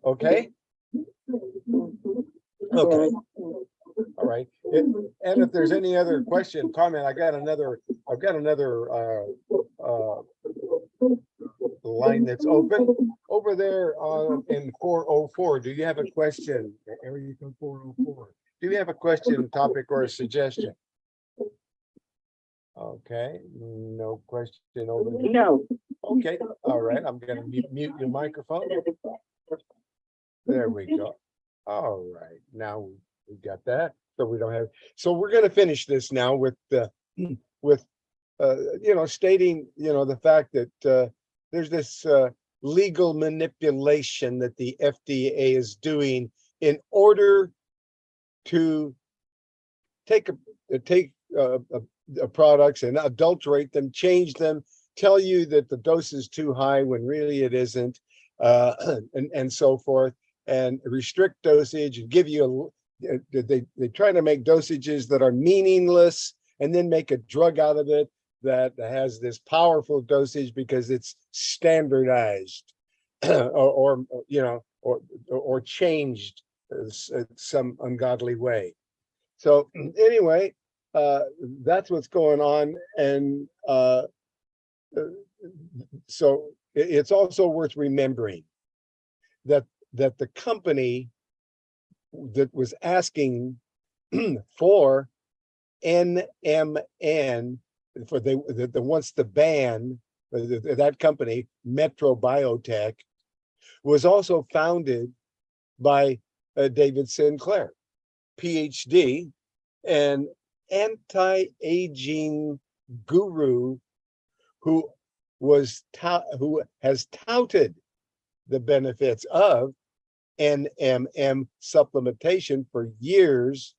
A: okay. Okay. All right. And if there's any other question, comment, I've got another line that's open over there in 404. Do you have a question? Area code 404. Do you have a question, topic, or a suggestion? Okay, no question over there.
B: no.
A: Okay, all right. I'm gonna mute your microphone. There we go. All right, now we got that. So we don't have. So we're gonna finish this now with stating the fact that there's this legal manipulation that the FDA is doing in order to take products and adulterate them, change them, tell you that the dose is too high when really it isn't, and so forth, and restrict dosage and give you they try to make dosages that are meaningless and then make a drug out of it that has this powerful dosage because it's standardized or changed some ungodly way. So anyway, that's what's going on, and so it's also worth remembering that the company that was asking for NMN for the wants to ban that company, Metro Biotech, was also founded by David Sinclair, PhD, an anti-aging guru who has touted the benefits of NMN supplementation for years,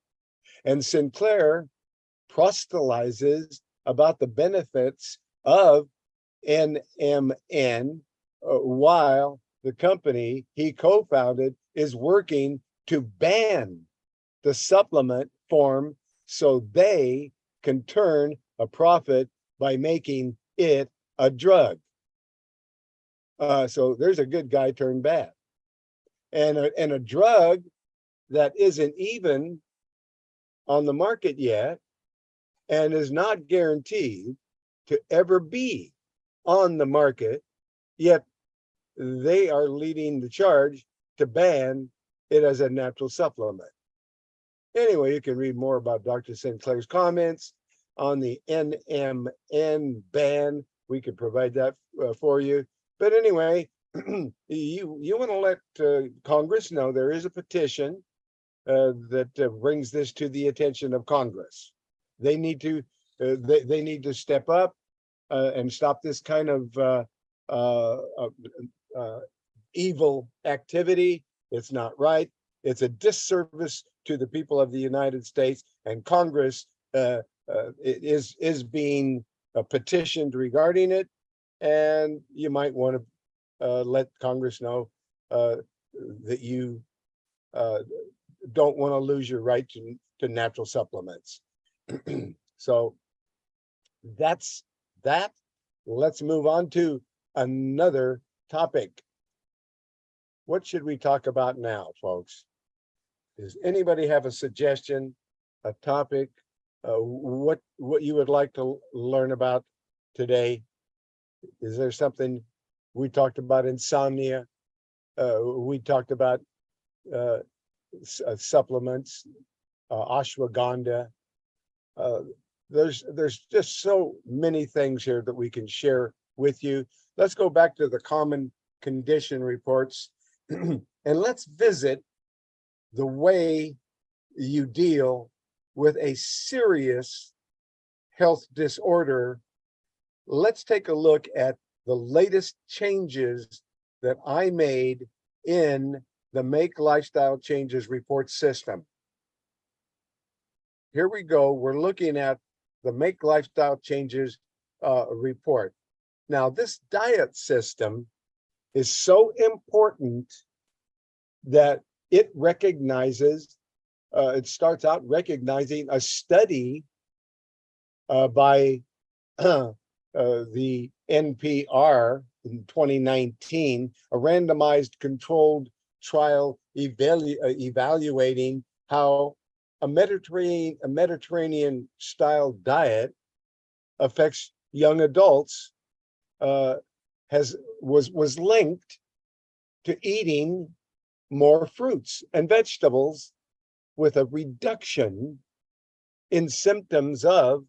A: and Sinclair proselytizes about the benefits of NMN while the company he co-founded is working to ban the supplement form so they can turn a profit by making it a drug. So there's a good guy turned bad. And a drug that isn't even on the market yet and is not guaranteed to ever be on the market, yet they are leading the charge to ban it as a natural supplement. Anyway, you can read more about Dr. Sinclair's comments on the NMN ban. We could provide that for you. But anyway, you want to let Congress know there is a petition that brings this to the attention of Congress. They need to they need to step up and stop this kind of evil activity. It's not right. It's a disservice to the people of the United States, and Congress is being petitioned regarding it. And you might want to let Congress know that you don't want to lose your right to natural supplements. So that's that. Let's move on to another topic. What should we talk about now, folks? Does anybody have a suggestion, a topic, what you would like to learn about today? Is there something? We talked about insomnia. We talked about supplements. ashwagandha. Uh, there's just so many things here that we can share with you. Let's go back to the common condition reports and let's visit the way you deal with a serious health disorder. Let's take a look at the latest changes that I made in the Make Lifestyle Changes report system. Here we go. We're looking at the Make Lifestyle Changes report. Now, this diet system is so important that it recognizes, it starts out recognizing a study by the NPR in 2019, a randomized controlled trial evaluating how a Mediterranean style diet affects young adults was linked to eating more fruits and vegetables with a reduction in symptoms of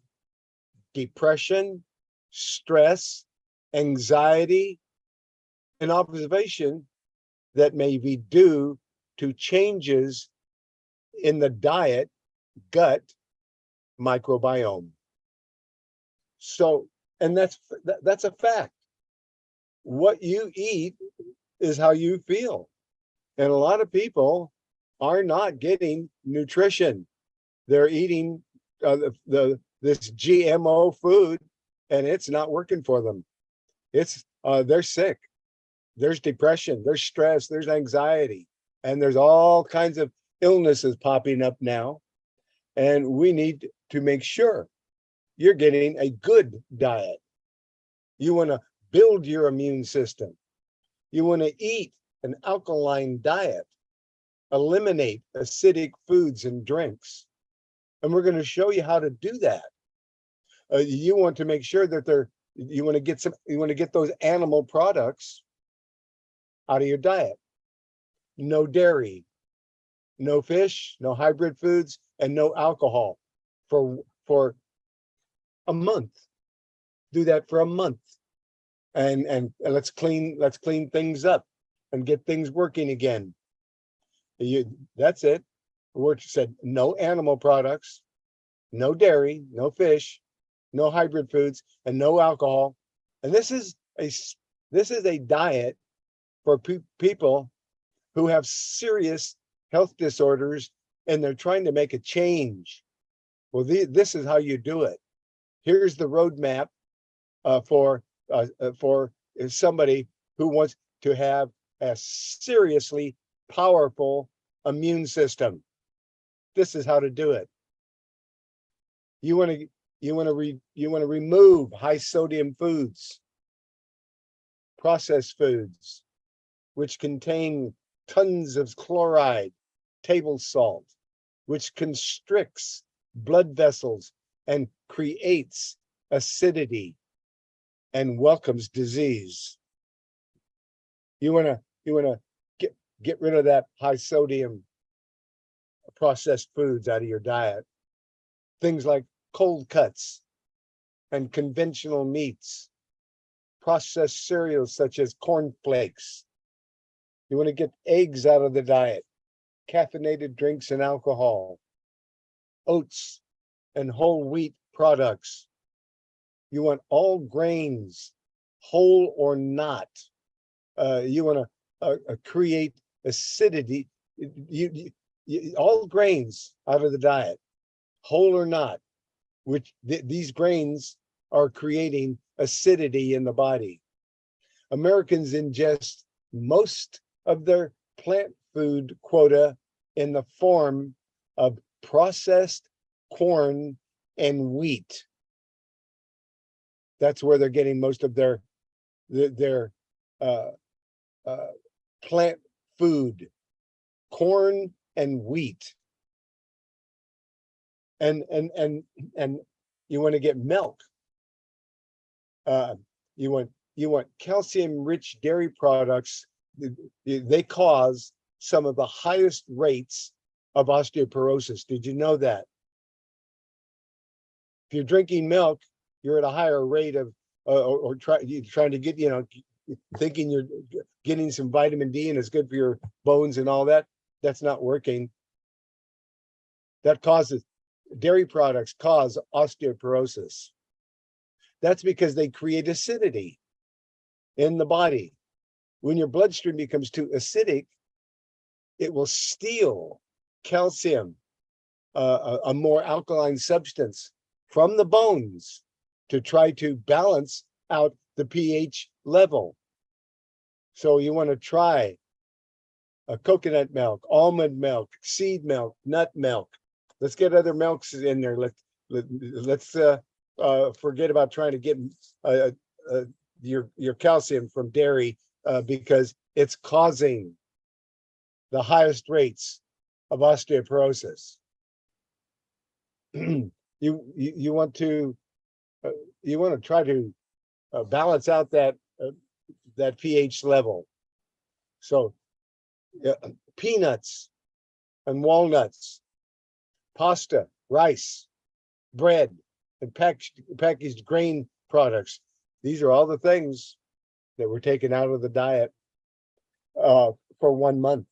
A: depression, stress, anxiety, an observation that may be due to changes in the diet gut microbiome. So, and that's a fact. What you eat is how you feel. And a lot of people are not getting nutrition. They're eating this GMO food, and it's not working for them. It's they're sick. There's depression, there's stress, there's anxiety, and there's all kinds of illnesses popping up now. And we need to make sure you're getting a good diet. You want to build your immune system. You want to eat an alkaline diet, eliminate acidic foods and drinks. And we're going to show you how to do that. You want to make sure that you want to get those animal products out of your diet. No dairy, no fish, no hybrid foods, and no alcohol for a month. Do that for a month. And let's clean things up and get things working again. That's it. We said no animal products, no dairy, no fish, no hybrid foods, and no alcohol. And this is a diet for people who have serious health disorders and they're trying to make a change. Well, this is how you do it. Here's the roadmap for somebody who wants to have a seriously powerful immune system. This is how to do it. You want to remove high sodium foods, processed foods, which contain tons of chloride, table salt, which constricts blood vessels and creates acidity and welcomes disease. You want to get rid of that high sodium processed foods out of your diet. Things like cold cuts and conventional meats, processed cereals such as corn flakes. You want to get eggs out of the diet, caffeinated drinks and alcohol, oats and whole wheat products. You want all grains, whole or not. You want to create acidity. All grains out of the diet, whole or not, which these grains are creating acidity in the body. Americans ingest most of their plant food quota in the form of processed corn and wheat. That's where they're getting most of their plant food, corn and wheat. And you want to get milk. You want calcium-rich dairy products. They cause some of the highest rates of osteoporosis. Did you know that? If you're drinking milk, you're at a higher rate of, you're trying to get, thinking you're getting some vitamin D and it's good for your bones and all that. That's not working. That causes, dairy products cause osteoporosis. That's because they create acidity in the body. When your bloodstream becomes too acidic, it will steal calcium, a more alkaline substance, from the bones to try to balance out the pH level. So you want to try a coconut milk, almond milk, seed milk, nut milk. Let's get other milks in there. Let's forget about trying to get your calcium from dairy, because it's causing the highest rates of osteoporosis. You want to try to balance out that pH level. So peanuts and walnuts, pasta, rice, bread, and packaged grain products. These are all the things that were taken out of the diet for 1 month.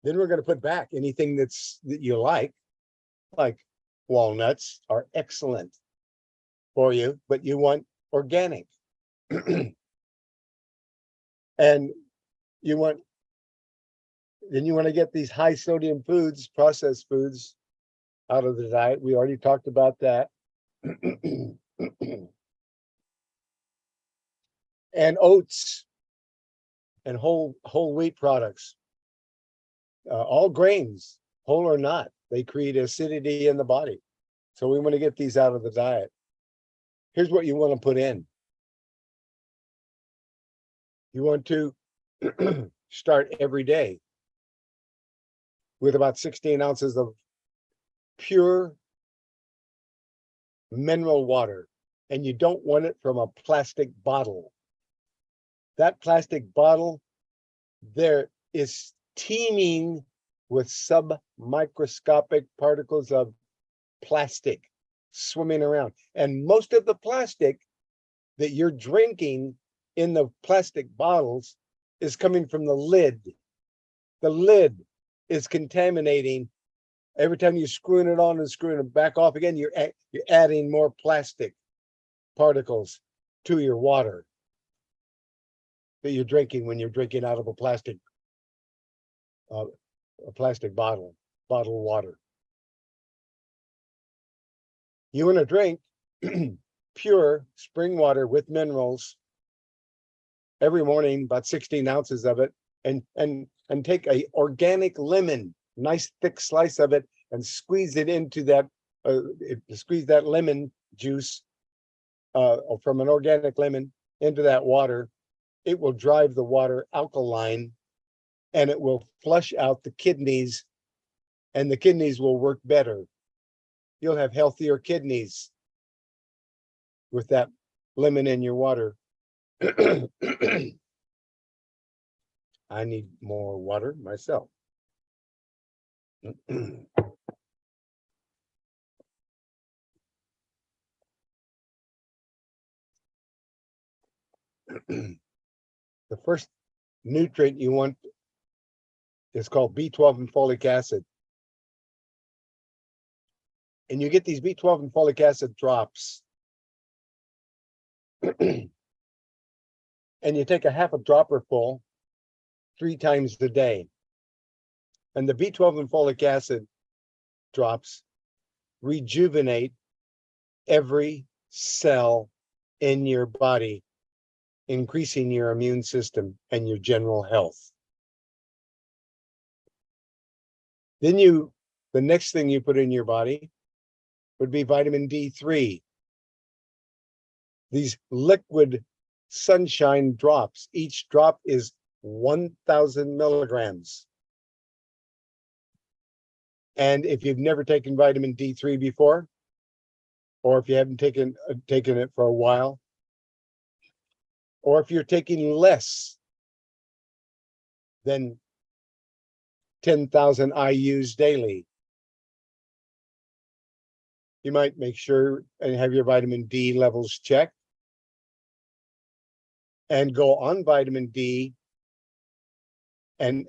A: Then we're going to put back anything that you like walnuts are excellent for you, but you want organic. And you want to get these high sodium foods, processed foods, out of the diet. We already talked about that. And oats and whole wheat products, all grains, whole or not, they create acidity in the body. So we want to get these out of the diet. Here's what you want to put in. You want to start every day with about 16 ounces of pure mineral water, and you don't want it from a plastic bottle. That plastic bottle there is teeming with submicroscopic particles of plastic swimming around. And most of the plastic that you're drinking in the plastic bottles is coming from the lid. The lid is contaminating. Every time you're screwing it on and screwing it back off again, you're adding more plastic particles to your water that you're drinking when you're drinking out of a plastic bottle water. You want to drink pure spring water with minerals every morning, about 16 ounces of it, and take a organic lemon, nice thick slice of it, and squeeze it into that, squeeze that lemon juice from an organic lemon into that water. It will drive the water alkaline, and it will flush out the kidneys, and the kidneys will work better. You'll have healthier kidneys with that lemon in your water. I need more water myself. The first nutrient you want is called B12 and folic acid. And you get these B12 and folic acid drops. And you take a half a dropper full 3 times a day. And the B12 and folic acid drops rejuvenate every cell in your body, increasing your immune system and your general health. Then the next thing you put in your body would be vitamin D3. These liquid sunshine drops. Each drop is 1,000 milligrams. And if you've never taken vitamin D3 before, or if you haven't taken it for a while, or if you're taking less then 10,000 IUs daily. You might make sure and have your vitamin D levels checked and go on vitamin D. And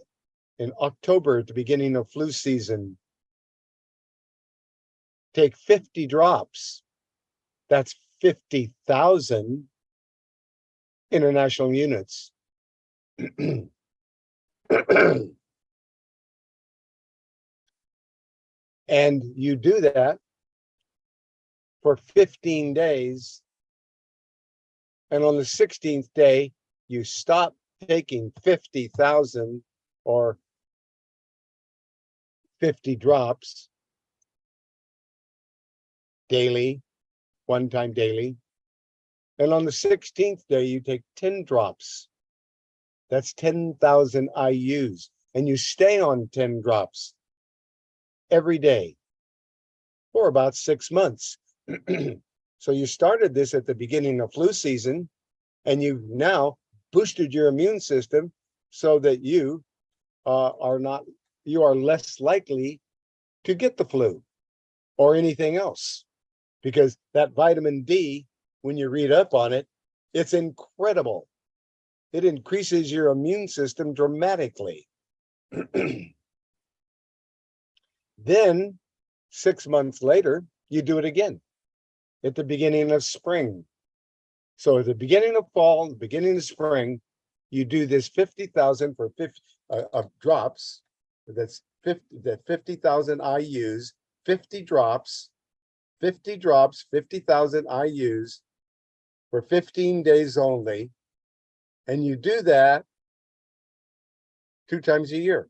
A: in October, at the beginning of flu season, take 50 drops. That's 50,000 international units. And you do that for 15 days. And on the 16th day, you stop taking 50,000 or 50 drops daily, one time daily. And on the 16th day, you take 10 drops. That's 10,000 IUs. And you stay on 10 drops every day for about 6 months. So you started this at the beginning of flu season, and you've now boosted your immune system so that you are less likely to get the flu or anything else. Because that vitamin D, when you read up on it, it's incredible. It increases your immune system dramatically. Then 6 months later, you do it again at the beginning of spring. So at the beginning of fall, the beginning of spring, you do this 50,000 for 50 of drops. That's 50,000 IUs, 50 drops, 50,000 IUs for 15 days only. And you do that 2 times a year,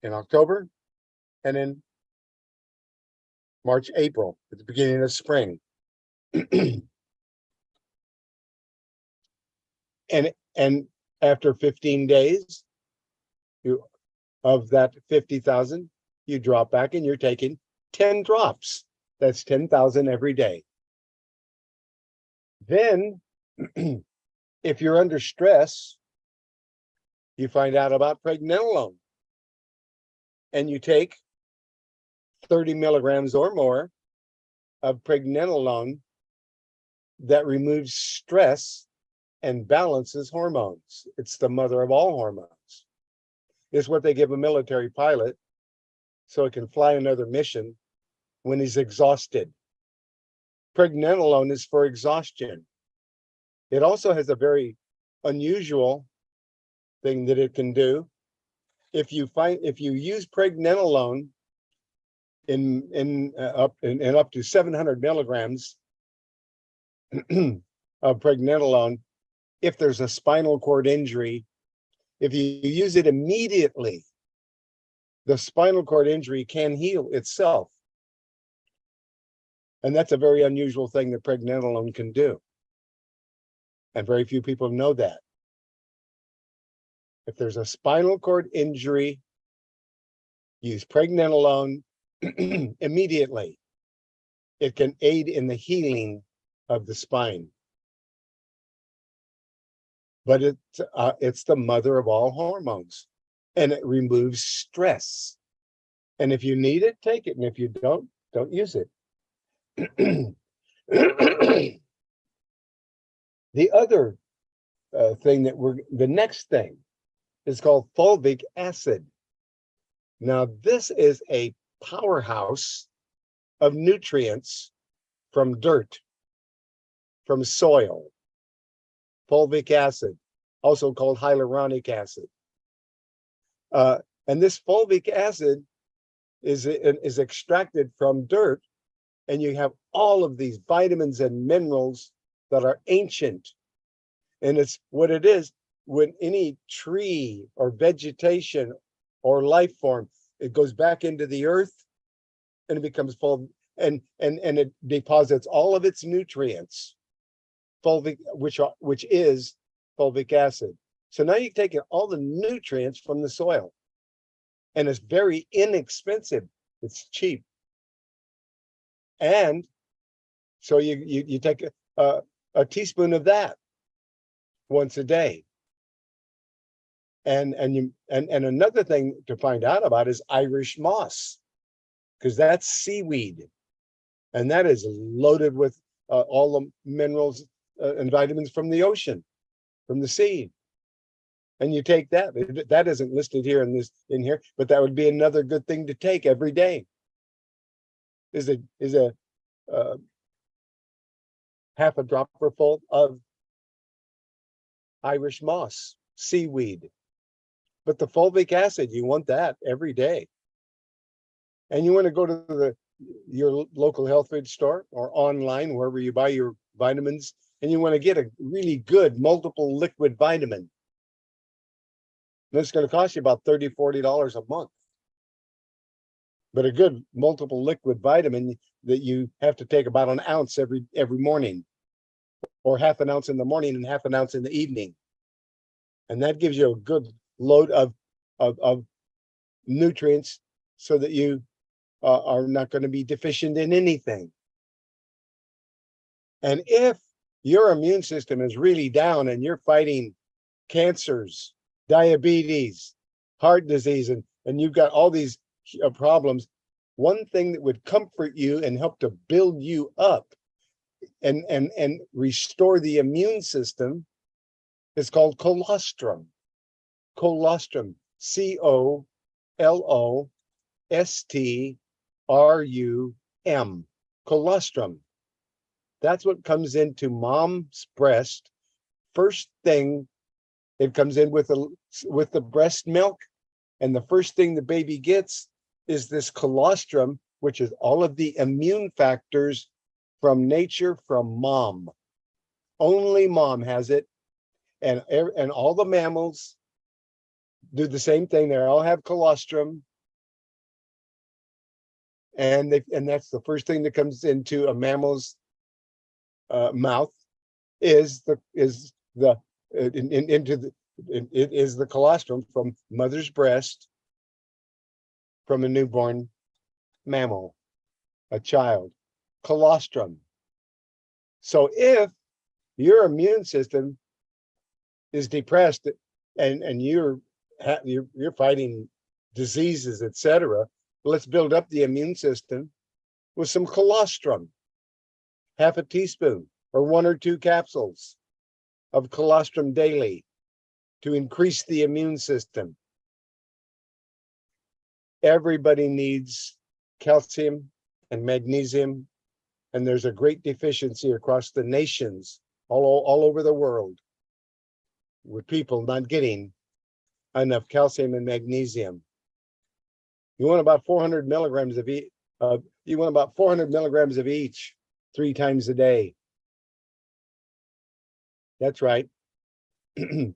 A: in October and in March, April, at the beginning of spring. And after 15 days of that 50,000, you drop back and you're taking 10 drops. That's 10,000 every day. Then, if you're under stress, you find out about pregnenolone. And you take 30 milligrams or more of pregnenolone that removes stress and balances hormones. It's the mother of all hormones. It's what they give a military pilot so it can fly another mission when he's exhausted. Pregnenolone is for exhaustion. It also has a very unusual thing that it can do. If you use pregnenolone in up to 700 milligrams of pregnenolone, if there's a spinal cord injury, if you use it immediately, the spinal cord injury can heal itself. And that's a very unusual thing that pregnenolone can do. And very few people know that. If there's a spinal cord injury, use pregnenolone immediately. It can aid in the healing of the spine. But it's the mother of all hormones, and it removes stress. And if you need it, take it. And if you don't use it. The other thing the next thing is called fulvic acid. Now, this is a powerhouse of nutrients from dirt, from soil. Fulvic acid, also called hyaluronic acid. And this fulvic acid is extracted from dirt, and you have all of these vitamins and minerals that are ancient. And it's what it is when any tree or vegetation or life form, it goes back into the earth and it becomes full, and it deposits all of its nutrients, fulvic, which is fulvic acid. So now you've taken all the nutrients from the soil, and it's very inexpensive. It's cheap. And so you take a teaspoon of that once a day. And another thing to find out about is Irish moss, because that's seaweed, and that is loaded with all the minerals and vitamins from the ocean, from the sea. And you take that. That isn't listed here in here, but that would be another good thing to take every day. Is a half a dropper full of Irish moss, seaweed. But the fulvic acid, you want that every day. And you want to go to your local health food store or online, wherever you buy your vitamins, and you want to get a really good multiple liquid vitamin. And it's going to cost you about $30, $40 a month. But a good multiple liquid vitamin that you have to take about an ounce every morning, or half an ounce in the morning and half an ounce in the evening. And that gives you a good load of nutrients so that you are not going to be deficient in anything. And if your immune system is really down and you're fighting cancers, diabetes, heart disease, and you've got all these problems, one thing that would comfort you and help to build you up and restore the immune system is called colostrum. Colostrum, colostrum, colostrum. That's what comes into mom's breast. First thing, it comes in with the breast milk, and the first thing the baby gets is this colostrum, which is all of the immune factors from nature, from mom. Only mom has it, and all the mammals do the same thing. They all have colostrum, and that's the first thing that comes into a mammal's mouth is the colostrum from mother's breast, from a newborn mammal, a child. Colostrum. So if your immune system is depressed and you're fighting diseases, etc., let's build up the immune system with some colostrum. Half a teaspoon or 1 or 2 capsules of colostrum daily to increase the immune system. Everybody needs calcium and magnesium, and there's a great deficiency across the nations, all over the world, with people not getting enough calcium and magnesium. You want about 400 milligrams of each. You want about 400 milligrams of each 3 times a day. That's right. And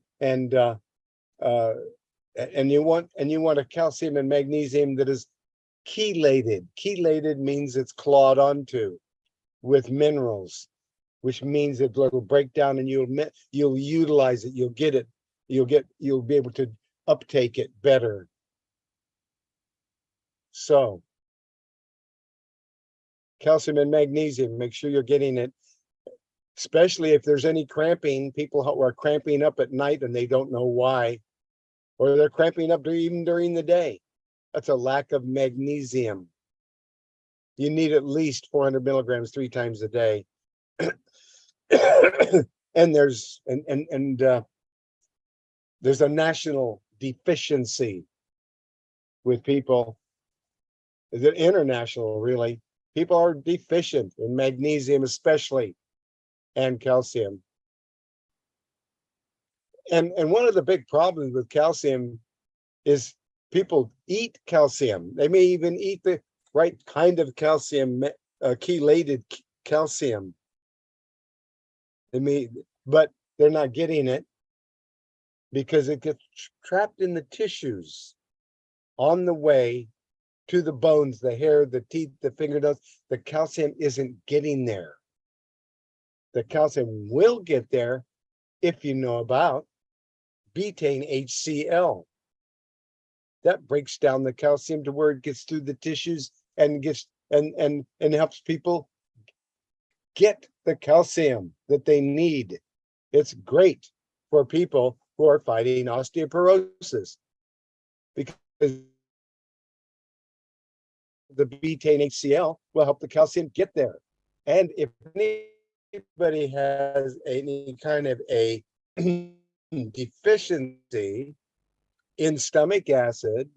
A: you want a calcium and magnesium that is chelated. Chelated means it's clawed onto with minerals, which means it will break down and you'll utilize it. You'll get it. You'll be able to uptake it better. So calcium and magnesium, make sure you're getting it, especially if there's any cramping. People who are cramping up at night and they don't know why, or they're cramping up even during the day. That's a lack of magnesium. You need at least 400 milligrams 3 times a day. And there's a national deficiency with people. Is it international, really? People are deficient in magnesium, especially, and calcium. And one of the big problems with calcium is people eat calcium. They may even eat the right kind of calcium, chelated calcium. But they're not getting it because it gets trapped in the tissues on the way to the bones, the hair, the teeth, the fingernails. The calcium isn't getting there. The calcium will get there if you know about betaine HCl. That breaks down the calcium to where it gets through the tissues and helps people get the calcium that they need. It's great for people who for fighting osteoporosis, because the betaine HCl will help the calcium get there. And if anybody has any kind of a deficiency in stomach acid,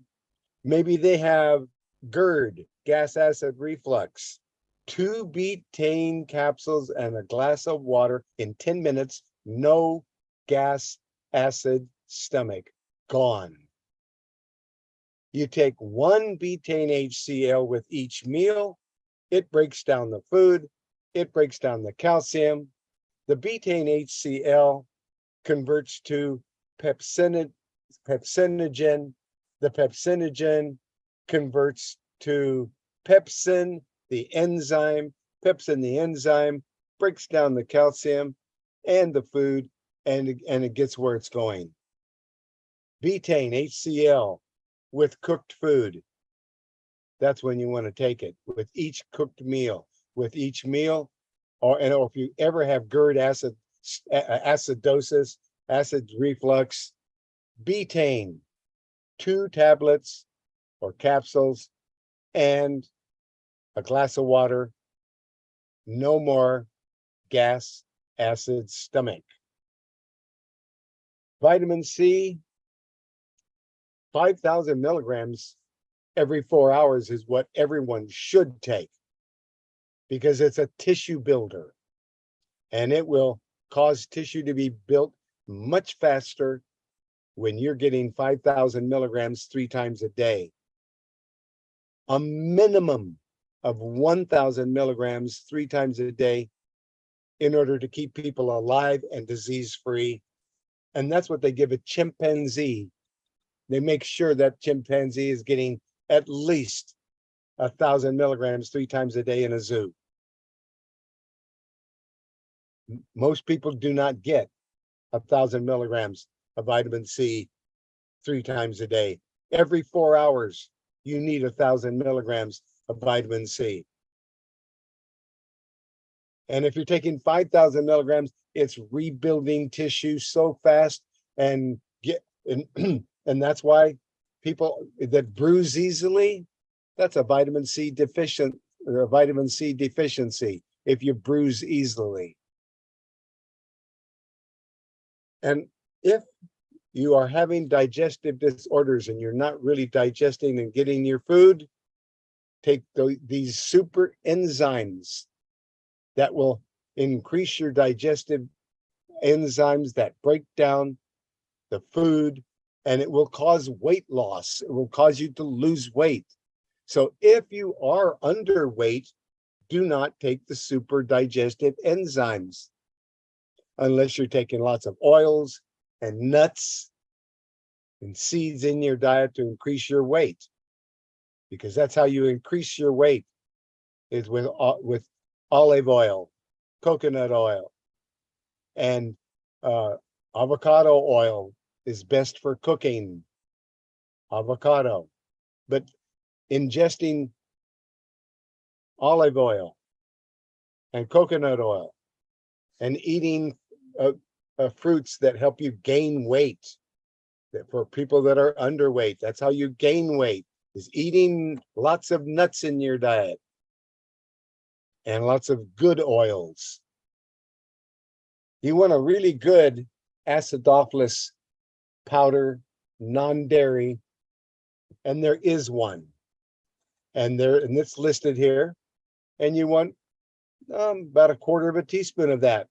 A: maybe they have GERD, gas acid reflux, 2 betaine capsules and a glass of water in 10 minutes, no gas acid stomach, gone. You take 1 betaine HCl with each meal, it breaks down the food, it breaks down the calcium. The betaine HCl converts to pepsinogen. The pepsinogen converts to pepsin, the enzyme. Pepsin, the enzyme, breaks down the calcium and the food, and it gets where it's going. Betaine HCl with cooked food. That's when you want to take it, with each cooked meal. With each meal, or if you ever have GERD, acidosis, acid reflux, betaine, 2 tablets or capsules and a glass of water, no more gas acid stomach. Vitamin C, 5,000 milligrams every 4 hours is what everyone should take, because it's a tissue builder and it will cause tissue to be built much faster when you're getting 5,000 milligrams 3 times a day. A minimum of 1,000 milligrams 3 times a day in order to keep people alive and disease-free. And that's what they give a chimpanzee. They make sure that chimpanzee is getting at least 1,000 milligrams 3 times a day in a zoo. Most people do not get 1,000 milligrams of vitamin C 3 times a day. Every 4 hours, you need 1,000 milligrams of vitamin C. And if you're taking 5,000 milligrams, it's rebuilding tissue so fast, and that's why people that bruise easily, that's a vitamin C deficient, or a vitamin C deficiency if you bruise easily. And if you are having digestive disorders and you're not really digesting and getting your food, take these super enzymes that will increase your digestive enzymes that break down the food, and it will cause weight loss. It will cause you to lose weight. So if you are underweight, do not take the super digestive enzymes unless you're taking lots of oils and nuts and seeds in your diet to increase your weight, because that's how you increase your weight, is with olive oil, coconut oil, and avocado oil is best for cooking. Avocado, but ingesting olive oil and coconut oil and eating fruits that help you gain weight. For people that are underweight, that's how you gain weight, is eating lots of nuts in your diet and lots of good oils. You want a really good acidophilus powder, non-dairy, and there is one, and it's listed here, and you want about 1/4 teaspoon of that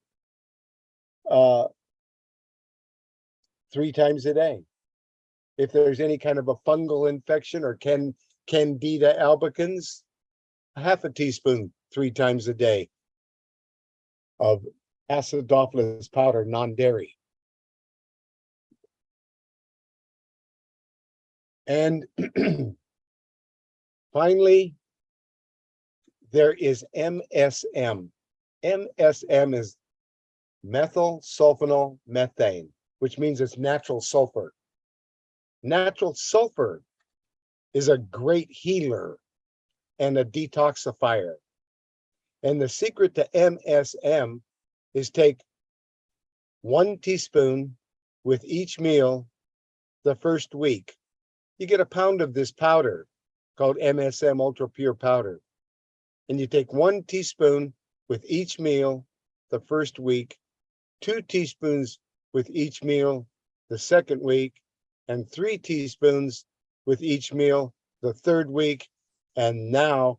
A: 3 times a day. If there's any kind of a fungal infection or Candida albicans, 1/2 teaspoon 3 times a day of acidophilus powder, non-dairy. And finally, there is MSM. MSM is methyl sulfonyl methane, which means it's natural sulfur. Natural sulfur is a great healer and a detoxifier. And the secret to MSM is take 1 teaspoon with each meal the first week. You get a pound of this powder called MSM Ultra Pure Powder. And you take 1 teaspoon with each meal the first week, 2 teaspoons with each meal the second week, and 3 teaspoons with each meal the third week. And now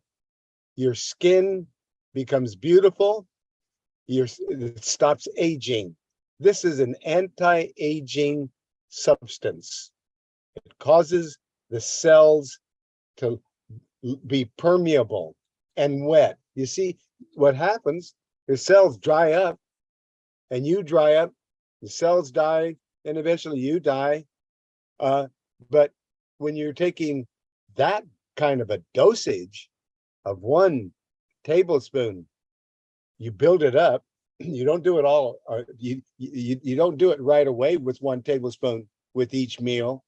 A: your skin becomes beautiful. It stops aging. This is an anti-aging substance. It causes the cells to be permeable and wet. You see, what happens, the cells dry up, and you dry up, the cells die, and eventually you die. But when you're taking that kind of a dosage of 1 tablespoon, you build it up. You don't do it all. You don't do it right away with 1 tablespoon with each meal.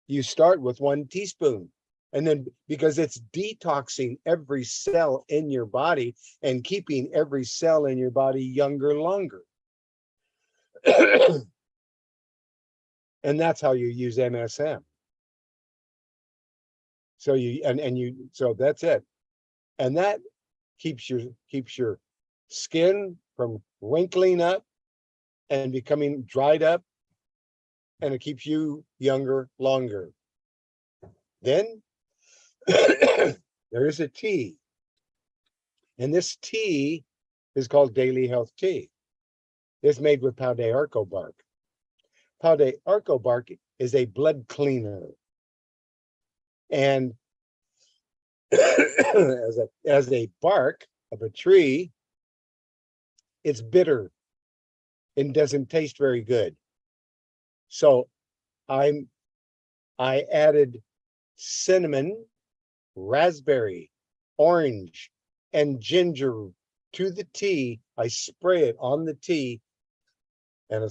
A: You start with 1 teaspoon. And then, because it's detoxing every cell in your body and keeping every cell in your body younger longer. And that's how you use MSM. So so that's it. And that keeps your skin from wrinkling up and becoming dried up, and it keeps you younger longer. Then there is a tea, and this tea is called Daily Health Tea. It's made with pau d'arco bark. Pau d'arco bark is a blood cleaner, and as a bark of a tree, it's bitter and doesn't taste very good. So I added cinnamon, raspberry, orange, and ginger to the tea. I spray it on the tea, and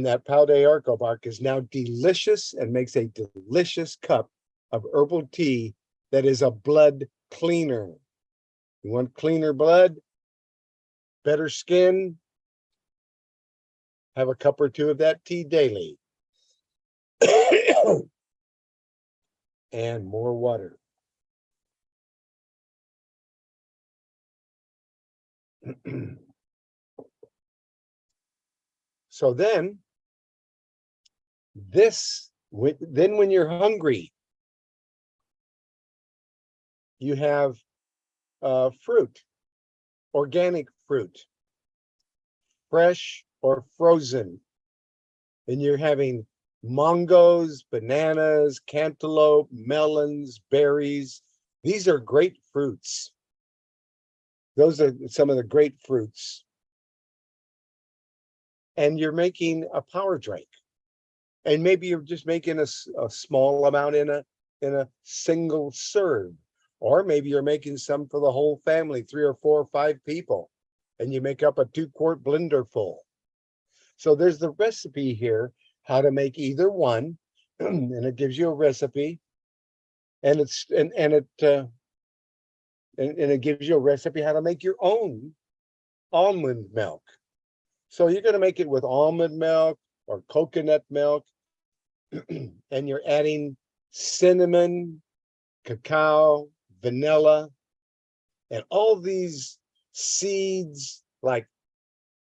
A: that pau d'arco bark is now delicious and makes a delicious cup of herbal tea that is a blood cleaner. You want cleaner blood, better skin, have a cup or 2 of that tea daily. And more water. So then when you're hungry, you have fruit, organic fruit, fresh or frozen. And you're having mangoes, bananas, cantaloupe, melons, berries. These are great fruits. Those are some of the great fruits. And you're making a power drink. And maybe you're just making a small amount in a single serve. Or maybe you're making some for the whole family, 3 or 4 or 5 people. And you make up a 2-quart blender full. So there's the recipe here, how to make either one. And it gives you a recipe. And it gives you a recipe how to make your own almond milk. So you're going to make it with almond milk or coconut milk, and you're adding cinnamon, cacao, vanilla, and all these seeds like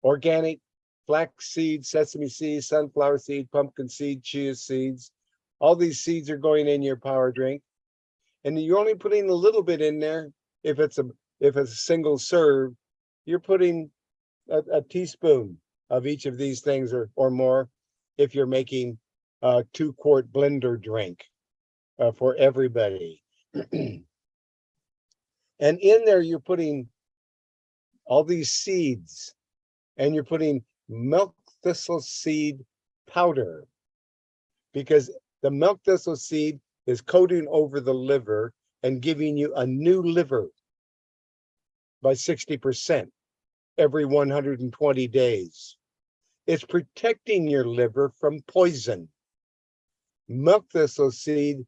A: organic flax seeds, sesame seeds, sunflower seed, pumpkin seed, chia seeds. All these seeds are going in your power drink, and you're only putting a little bit in there. If it's a single serve, you're putting a teaspoon of each of these things or more. If you're making a 2-quart blender drink for everybody. And in there, you're putting all these seeds, and you're putting milk thistle seed powder, because the milk thistle seed is coating over the liver and giving you a new liver by 60% every 120 days. It's protecting your liver from poison. Milk thistle seed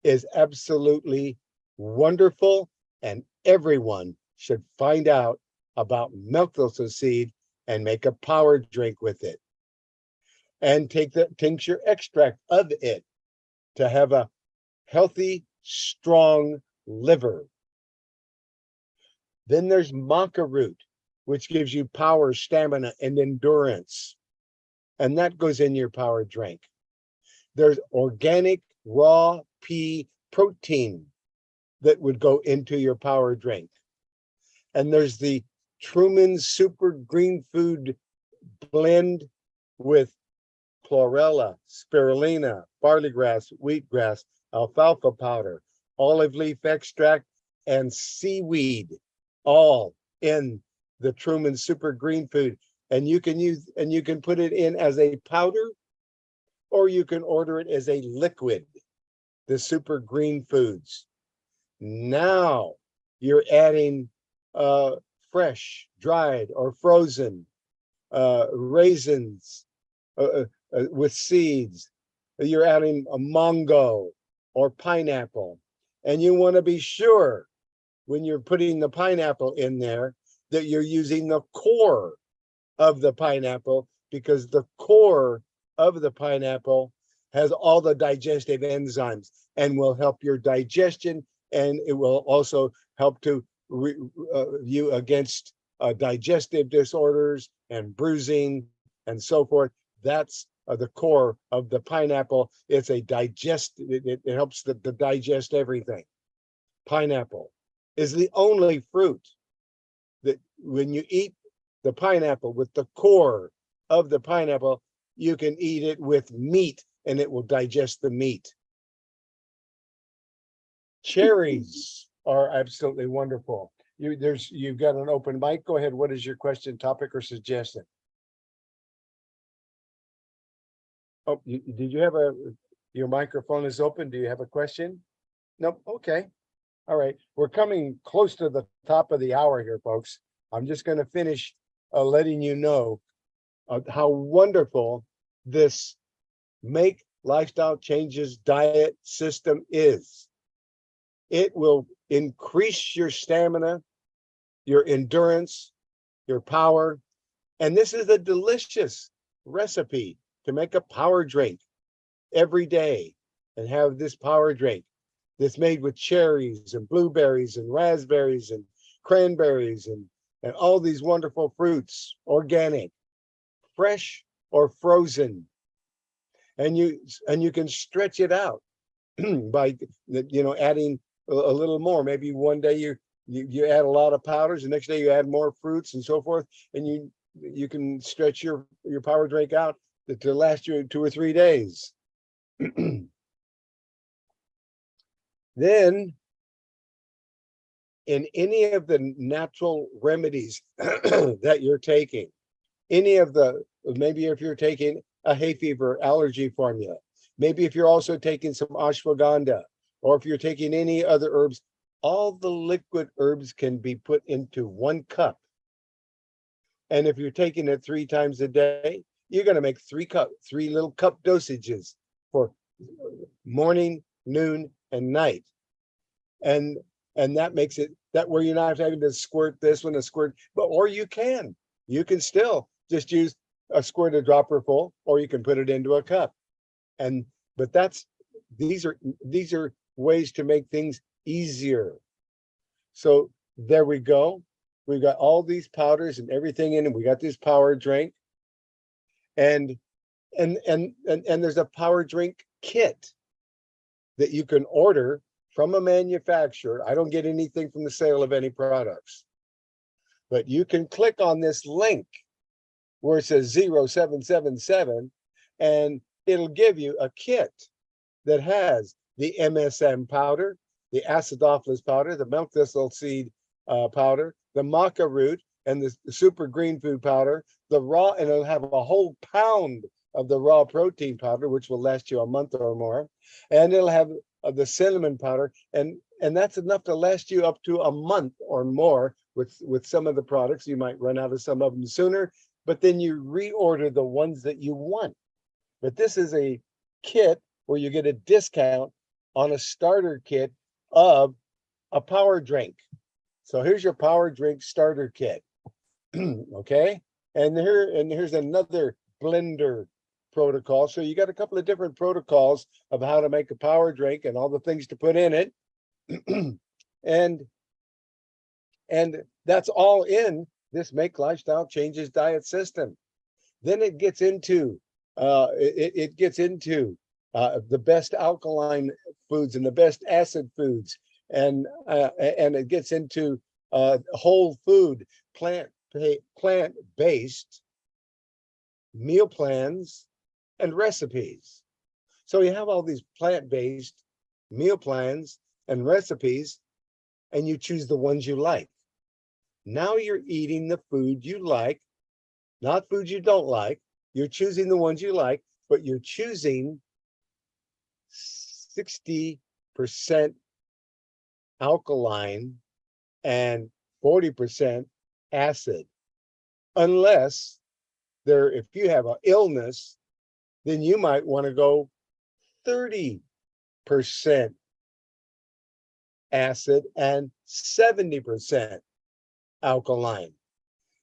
A: is absolutely wonderful, and everyone should find out about milk thistle seed and make a power drink with it. and take the tincture extract of it to have a healthy, strong liver. Then there's maca root, which gives you power, stamina, and endurance. And that goes in your power drink. There's organic raw pea protein that would go into your power drink. And there's the Truman Super Green Food blend with chlorella, spirulina, barley grass, wheatgrass, alfalfa powder, olive leaf extract, and seaweed, all in the Truman Super Green Food. And you can put it in as a powder, or you can order it as a liquid, the Super Green Foods. Now you're adding fresh, dried, or frozen raisins with seeds. You're adding a mango or pineapple. And you want to be sure when you're putting the pineapple in there that you're using the core of the pineapple, because the core of the pineapple has all the digestive enzymes and will help your digestion, and it will also help to you against digestive disorders and bruising and so forth. That's the core of the pineapple. It's a it helps to digest everything. Pineapple is the only fruit that when you eat the pineapple with the core of the pineapple, you can eat it with meat and it will digest the meat. Cherries are absolutely wonderful. You've got an open mic. Go ahead. What is your question, topic, or suggestion? Oh, did you have your microphone is open? Do you have a question? Nope. Okay. All right. We're coming close to the top of the hour here, folks. I'm just going to finish letting you know how wonderful this Make Lifestyle Changes diet system is. It will increase your stamina, your endurance, your power. And this is a delicious recipe to make a power drink every day and have this power drink that's made with cherries and blueberries and raspberries and cranberries and all these wonderful fruits, organic, fresh or frozen. And you can stretch it out by adding a little more. Maybe one day you add a lot of powders, the next day you add more fruits and so forth, and you can stretch your power drink out to last you 2 or 3 days. Then in any of the natural remedies that you're taking, maybe if you're taking a hay fever allergy formula, maybe if you're also taking some ashwagandha, or if you're taking any other herbs, all the liquid herbs can be put into 1 cup. And if you're taking it 3 times a day, you're going to make 3 little cup dosages for morning, noon, and night. And that makes it that where you're not having to squirt this one, or you can still just use a squirt, a dropper full, or you can put it into a cup. But these are ways to make things easier. So there we go. We've got all these powders and everything in it. We got this power drink, and there's a power drink kit that you can order from a manufacturer. I don't get anything from the sale of any products, but you can click on this link where it says 0777, and it'll give you a kit that has the MSM powder, the acidophilus powder, the milk thistle seed powder, the maca root, and the super green food powder, the raw, and it'll have a whole pound of the raw protein powder, which will last you a month or more, and it'll have the cinnamon powder, and that's enough to last you up to a month or more. With some of the products, you might run out of some of them sooner, but then you reorder the ones that you want. But this is a kit where you get a discount on a starter kit of a power drink. So here's your power drink starter kit. Okay, and here's another blender protocol. So you got a couple of different protocols of how to make a power drink and all the things to put in it. and that's all in this Make Lifestyle Changes diet system. Then it gets into the best alkaline foods and the best acid foods, and it gets into whole food, plant-based meal plans and recipes. So you have all these plant-based meal plans and recipes, and you choose the ones you like. Now you're eating the food you like, not food you don't like. You're choosing the ones you like, but you're choosing 60% alkaline and 40% acid. Unless if you have an illness, then you might want to go 30% acid and 70% alkaline.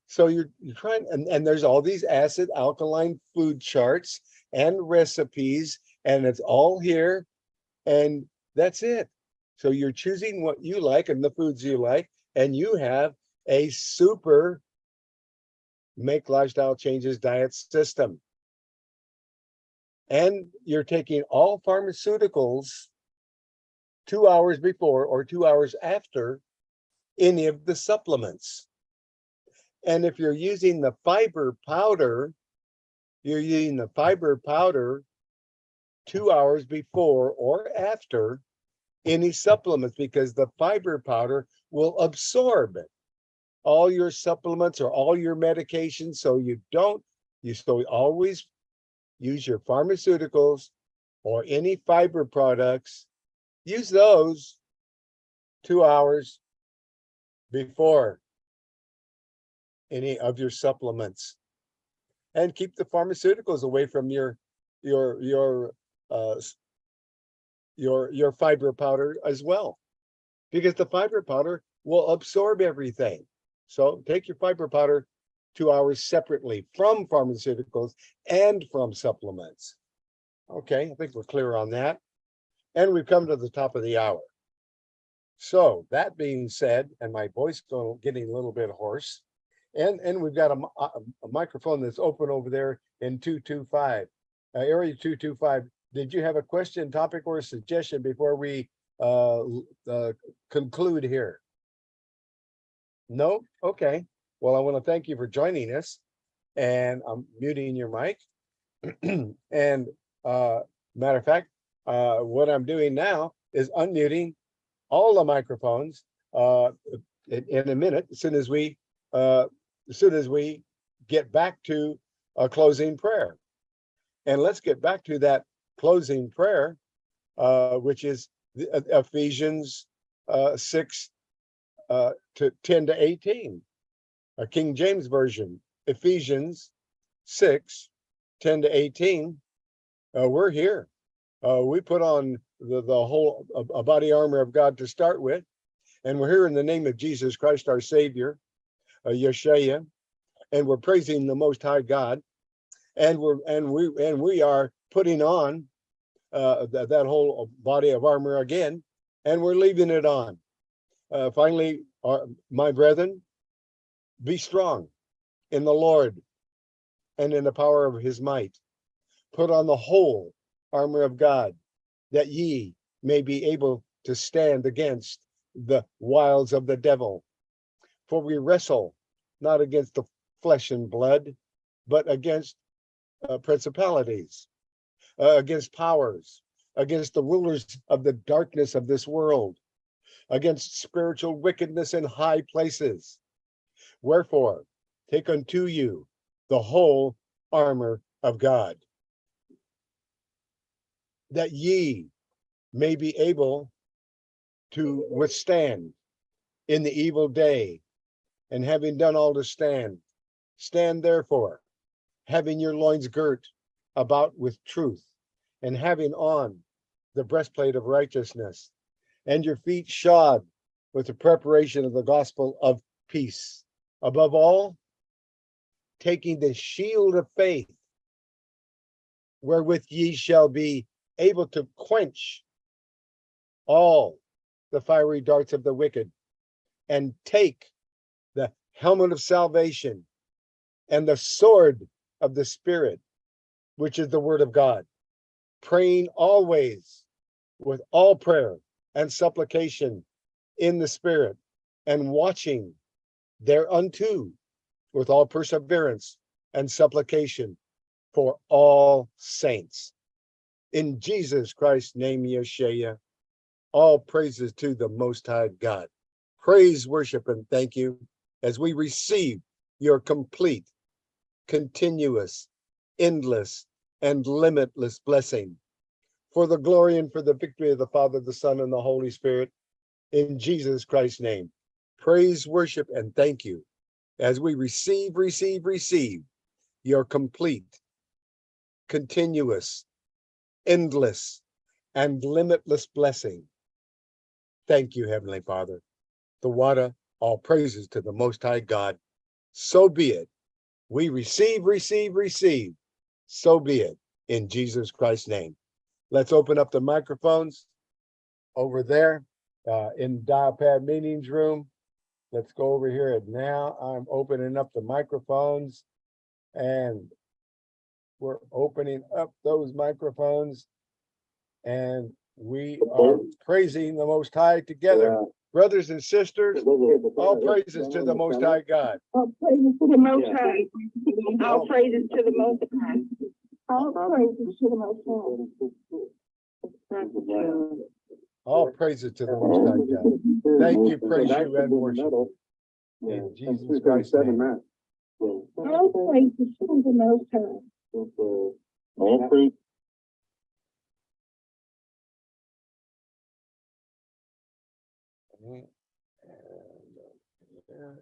A: So you're trying, and there's all these acid alkaline food charts and recipes, and it's all here, and that's it. So you're choosing what you like and the foods you like, and you have a super Make Lifestyle Changes diet system. And you're taking all pharmaceuticals 2 hours before or 2 hours after any of the supplements. And if you're using the fiber powder, you're using the fiber powder 2 hours before or after any supplements, because the fiber powder will absorb all your supplements or all your medications. So you always use your pharmaceuticals or any fiber products, use those 2 hours before any of your supplements, and keep the pharmaceuticals away from your fiber powder as well, because the fiber powder will absorb everything. So take your fiber powder 2 hours separately from pharmaceuticals and from supplements. Okay, I think we're clear on that. And we've come to the top of the hour. So that being said, and my voice getting a little bit hoarse, and we've got a microphone that's open over there in 225, area 225. Did you have a question, topic, or a suggestion before we conclude here? No? Okay. Well, I want to thank you for joining us, and I'm muting your mic. And matter of fact, what I'm doing now is unmuting all the microphones in a minute, as soon as we get back to a closing prayer. And let's get back to that closing prayer, which is Ephesians 6 to 10 to 18, a King James Version. Ephesians 6, 10 to 18. We're here. We put on the whole body armor of God to start with, and we're here in the name of Jesus Christ, our Savior, Yeshua, and we're praising the Most High God, and we are putting on that whole body of armor again, and we're leaving it on. Finally, my brethren, be strong in the Lord and in the power of his might. Put on the whole armor of God, that ye may be able to stand against the wiles of the devil. For we wrestle not against the flesh and blood, but against principalities, against powers, against the rulers of the darkness of this world, against spiritual wickedness in high places. Wherefore, take unto you the whole armor of God, that ye may be able to withstand in the evil day, and having done all to stand, stand therefore, having your loins girt about with truth, and having on the breastplate of righteousness, and your feet shod with the preparation of the gospel of peace. Above all, taking the shield of faith, wherewith ye shall be able to quench all the fiery darts of the wicked, and take the helmet of salvation and the sword of the Spirit, which is the word of God, praying always with all prayer and supplication in the Spirit, and watching thereunto with all perseverance and supplication for all saints. In Jesus Christ's name, Yeshua, all praises to the Most High God. Praise, worship, and thank you as we receive your complete, continuous, endless, and limitless blessing for the glory and for the victory of the Father, the Son, and the Holy Spirit. In Jesus Christ's name, praise, worship, and thank you as we receive your complete, continuous, endless, and limitless blessing. Thank you, Heavenly Father. The water, all praises to the Most High God. So be it. We receive. So be it. In Jesus Christ's name. Let's open up the microphones over there in Dial-Pad Meetings room. Let's go over here. And now I'm opening up the microphones, and we're opening up those microphones, and we are praising the Most High together. Brothers and sisters, all praises to the Most High God.
B: All praises to the Most High. All praises to the Most High. All praises to the Most High.
A: All praises to the Most High God. Thank you, praise you, and worship you. In Jesus Christ's name.
B: All praises to the Most High.
C: All praise.
A: And,